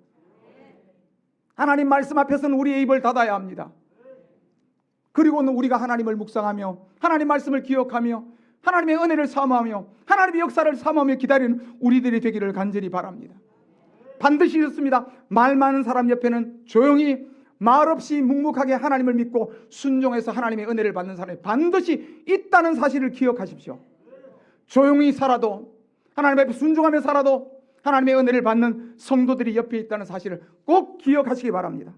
하나님 말씀 앞에서는 우리의 입을 닫아야 합니다. 그리고는 우리가 하나님을 묵상하며 하나님 말씀을 기억하며 하나님의 은혜를 사모하며 하나님의 역사를 사모하며 기다리는 우리들이 되기를 간절히 바랍니다. 반드시 이렇습니다. 말 많은 사람 옆에는 조용히 말없이 묵묵하게 하나님을 믿고 순종해서 하나님의 은혜를 받는 사람이 반드시 있다는 사실을 기억하십시오. 조용히 살아도 하나님 앞에 순종하며 살아도 하나님의 은혜를 받는 성도들이 옆에 있다는 사실을 꼭 기억하시기 바랍니다.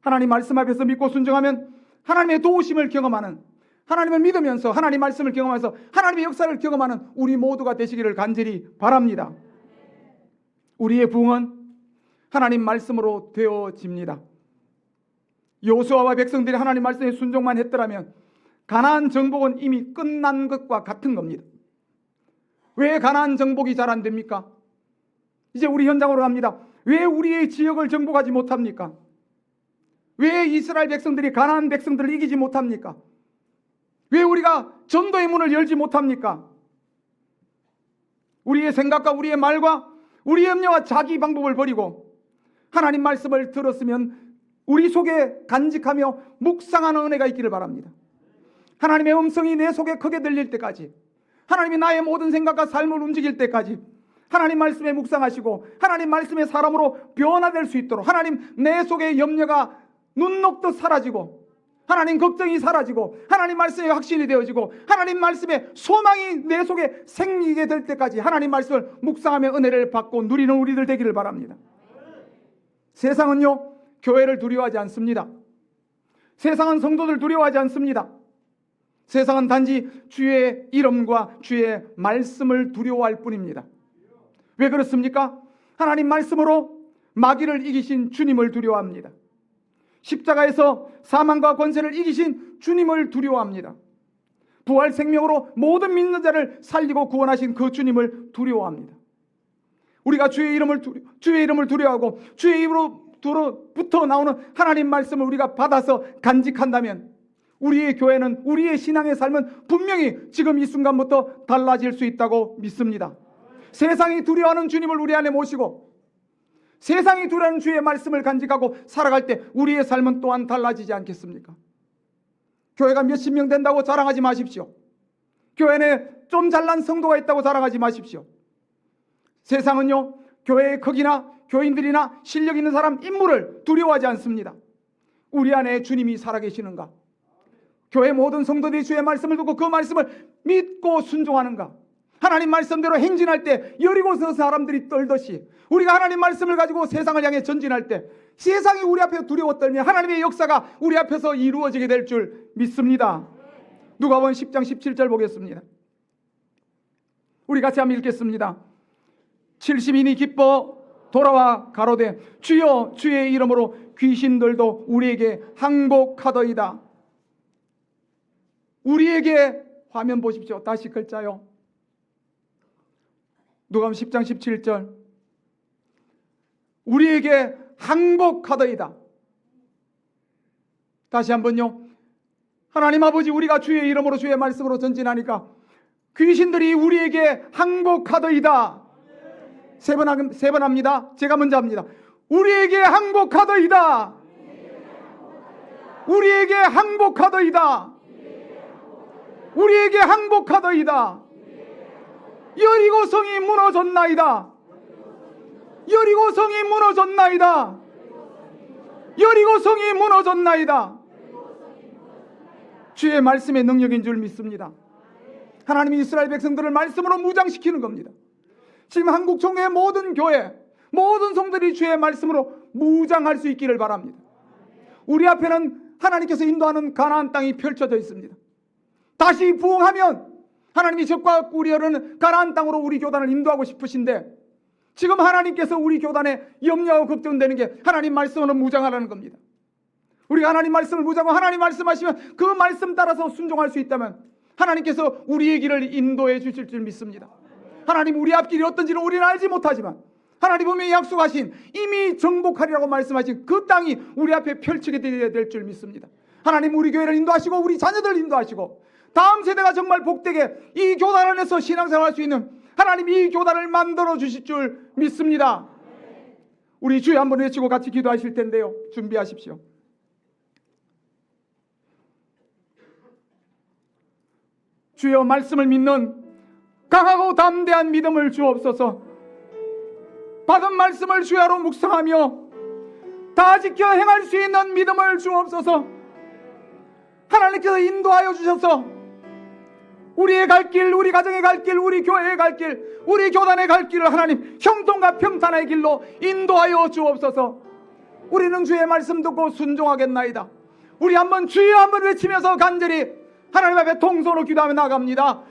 하나님 말씀 앞에서 믿고 순종하면 하나님의 도우심을 경험하는, 하나님을 믿으면서 하나님 말씀을 경험하면서 하나님의 역사를 경험하는 우리 모두가 되시기를 간절히 바랍니다. 우리의 부흥은 하나님 말씀으로 되어집니다. 여호수아와 백성들이 하나님 말씀에 순종만 했더라면 가나안 정복은 이미 끝난 것과 같은 겁니다. 왜 가나안 정복이 잘 안 됩니까? 이제 우리 현장으로 갑니다. 왜 우리의 지역을 정복하지 못합니까? 왜 이스라엘 백성들이 가나안 백성들을 이기지 못합니까? 왜 우리가 전도의 문을 열지 못합니까? 우리의 생각과 우리의 말과 우리의 염려와 자기 방법을 버리고 하나님 말씀을 들었으면 우리 속에 간직하며 묵상하는 은혜가 있기를 바랍니다. 하나님의 음성이 내 속에 크게 들릴 때까지, 하나님이 나의 모든 생각과 삶을 움직일 때까지 하나님 말씀에 묵상하시고 하나님 말씀의 사람으로 변화될 수 있도록, 하나님 내 속의 염려가 눈 녹듯 사라지고 하나님 걱정이 사라지고 하나님 말씀에 확신이 되어지고 하나님 말씀에 소망이 내 속에 생기게 될 때까지 하나님 말씀을 묵상하며 은혜를 받고 누리는 우리들 되기를 바랍니다. 세상은요, 교회를 두려워하지 않습니다. 세상은 성도들 두려워하지 않습니다. 세상은 단지 주의 이름과 주의 말씀을 두려워할 뿐입니다. 왜 그렇습니까? 하나님 말씀으로 마귀를 이기신 주님을 두려워합니다. 십자가에서 사망과 권세를 이기신 주님을 두려워합니다. 부활 생명으로 모든 믿는 자를 살리고 구원하신 그 주님을 두려워합니다. 우리가 주의 이름을 두려워하고 주의 입으로부터 나오는 하나님 말씀을 우리가 받아서 간직한다면 우리의 교회는, 우리의 신앙의 삶은 분명히 지금 이 순간부터 달라질 수 있다고 믿습니다. 세상이 두려워하는 주님을 우리 안에 모시고 세상이 두려워하는 주의 말씀을 간직하고 살아갈 때 우리의 삶은 또한 달라지지 않겠습니까? 교회가 몇십 명 된다고 자랑하지 마십시오. 교회 안에 좀 잘난 성도가 있다고 자랑하지 마십시오. 세상은요, 교회의 크기나 교인들이나 실력 있는 사람, 인물을 두려워하지 않습니다. 우리 안에 주님이 살아계시는가? 교회 모든 성도들이 주의 말씀을 듣고 그 말씀을 믿고 순종하는가? 하나님 말씀대로 행진할 때 여리고서 사람들이 떨듯이 우리가 하나님 말씀을 가지고 세상을 향해 전진할 때 세상이 우리 앞에 두려워 떨며 하나님의 역사가 우리 앞에서 이루어지게 될 줄 믿습니다. 누가복음 10장 17절 보겠습니다. 우리 같이 한번 읽겠습니다. 70인이 기뻐 돌아와 가로되 주여 주의 이름으로 귀신들도 우리에게 항복하더이다. 우리에게, 화면 보십시오. 다시 글자요. 누가복음 10장 17절. 우리에게 항복하더이다. 다시 한번요. 하나님 아버지, 우리가 주의 이름으로 주의 말씀으로 전진하니까 귀신들이 우리에게 항복하더이다. 세 번 합니다. 제가 먼저 합니다. 우리에게 항복하더이다. 우리에게 항복하더이다. 우리에게 항복하더이다. 여리고성이 무너졌나이다. 여리고성이 무너졌나이다. 여리고성이 무너졌나이다. 주의 말씀의 능력인 줄 믿습니다. 하나님이 이스라엘 백성들을 말씀으로 무장시키는 겁니다. 지금 한국 총회의 모든 교회, 모든 성들이 주의 말씀으로 무장할 수 있기를 바랍니다. 우리 앞에는 하나님께서 인도하는 가나안 땅이 펼쳐져 있습니다. 다시 부흥하면 하나님이 적과 우리를 가나안 땅으로 우리 교단을 인도하고 싶으신데 지금 하나님께서 우리 교단에 염려하고 걱정되는 게 하나님 말씀으로 무장하라는 겁니다. 우리가 하나님 말씀을 무장하고 하나님 말씀하시면 그 말씀 따라서 순종할 수 있다면 하나님께서 우리의 길을 인도해 주실 줄 믿습니다. 하나님 우리 앞길이 어떤지는 우리는 알지 못하지만 하나님 분명히 약속하신 이미 정복하리라고 말씀하신 그 땅이 우리 앞에 펼치게 될 줄 믿습니다. 하나님 우리 교회를 인도하시고 우리 자녀들을 인도하시고 다음 세대가 정말 복되게 이 교단 안에서 신앙생활할 수 있는 하나님 이 교단을 만들어 주실 줄 믿습니다. 우리 주여 한번 외치고 같이 기도하실 텐데요. 준비하십시오. 주여 말씀을 믿는 강하고 담대한 믿음을 주옵소서. 받은 말씀을 주야로 묵상하며 다 지켜 행할 수 있는 믿음을 주옵소서. 하나님께서 인도하여 주셔서 우리의 갈 길, 우리 가정의 갈 길, 우리 교회의 갈 길, 우리 교단의 갈 길을 하나님 형통과 평탄의 길로 인도하여 주옵소서. 우리는 주의 말씀 듣고 순종하겠나이다. 우리 한번 주여 한번 외치면서 간절히 하나님 앞에 통성으로 기도하며 나갑니다.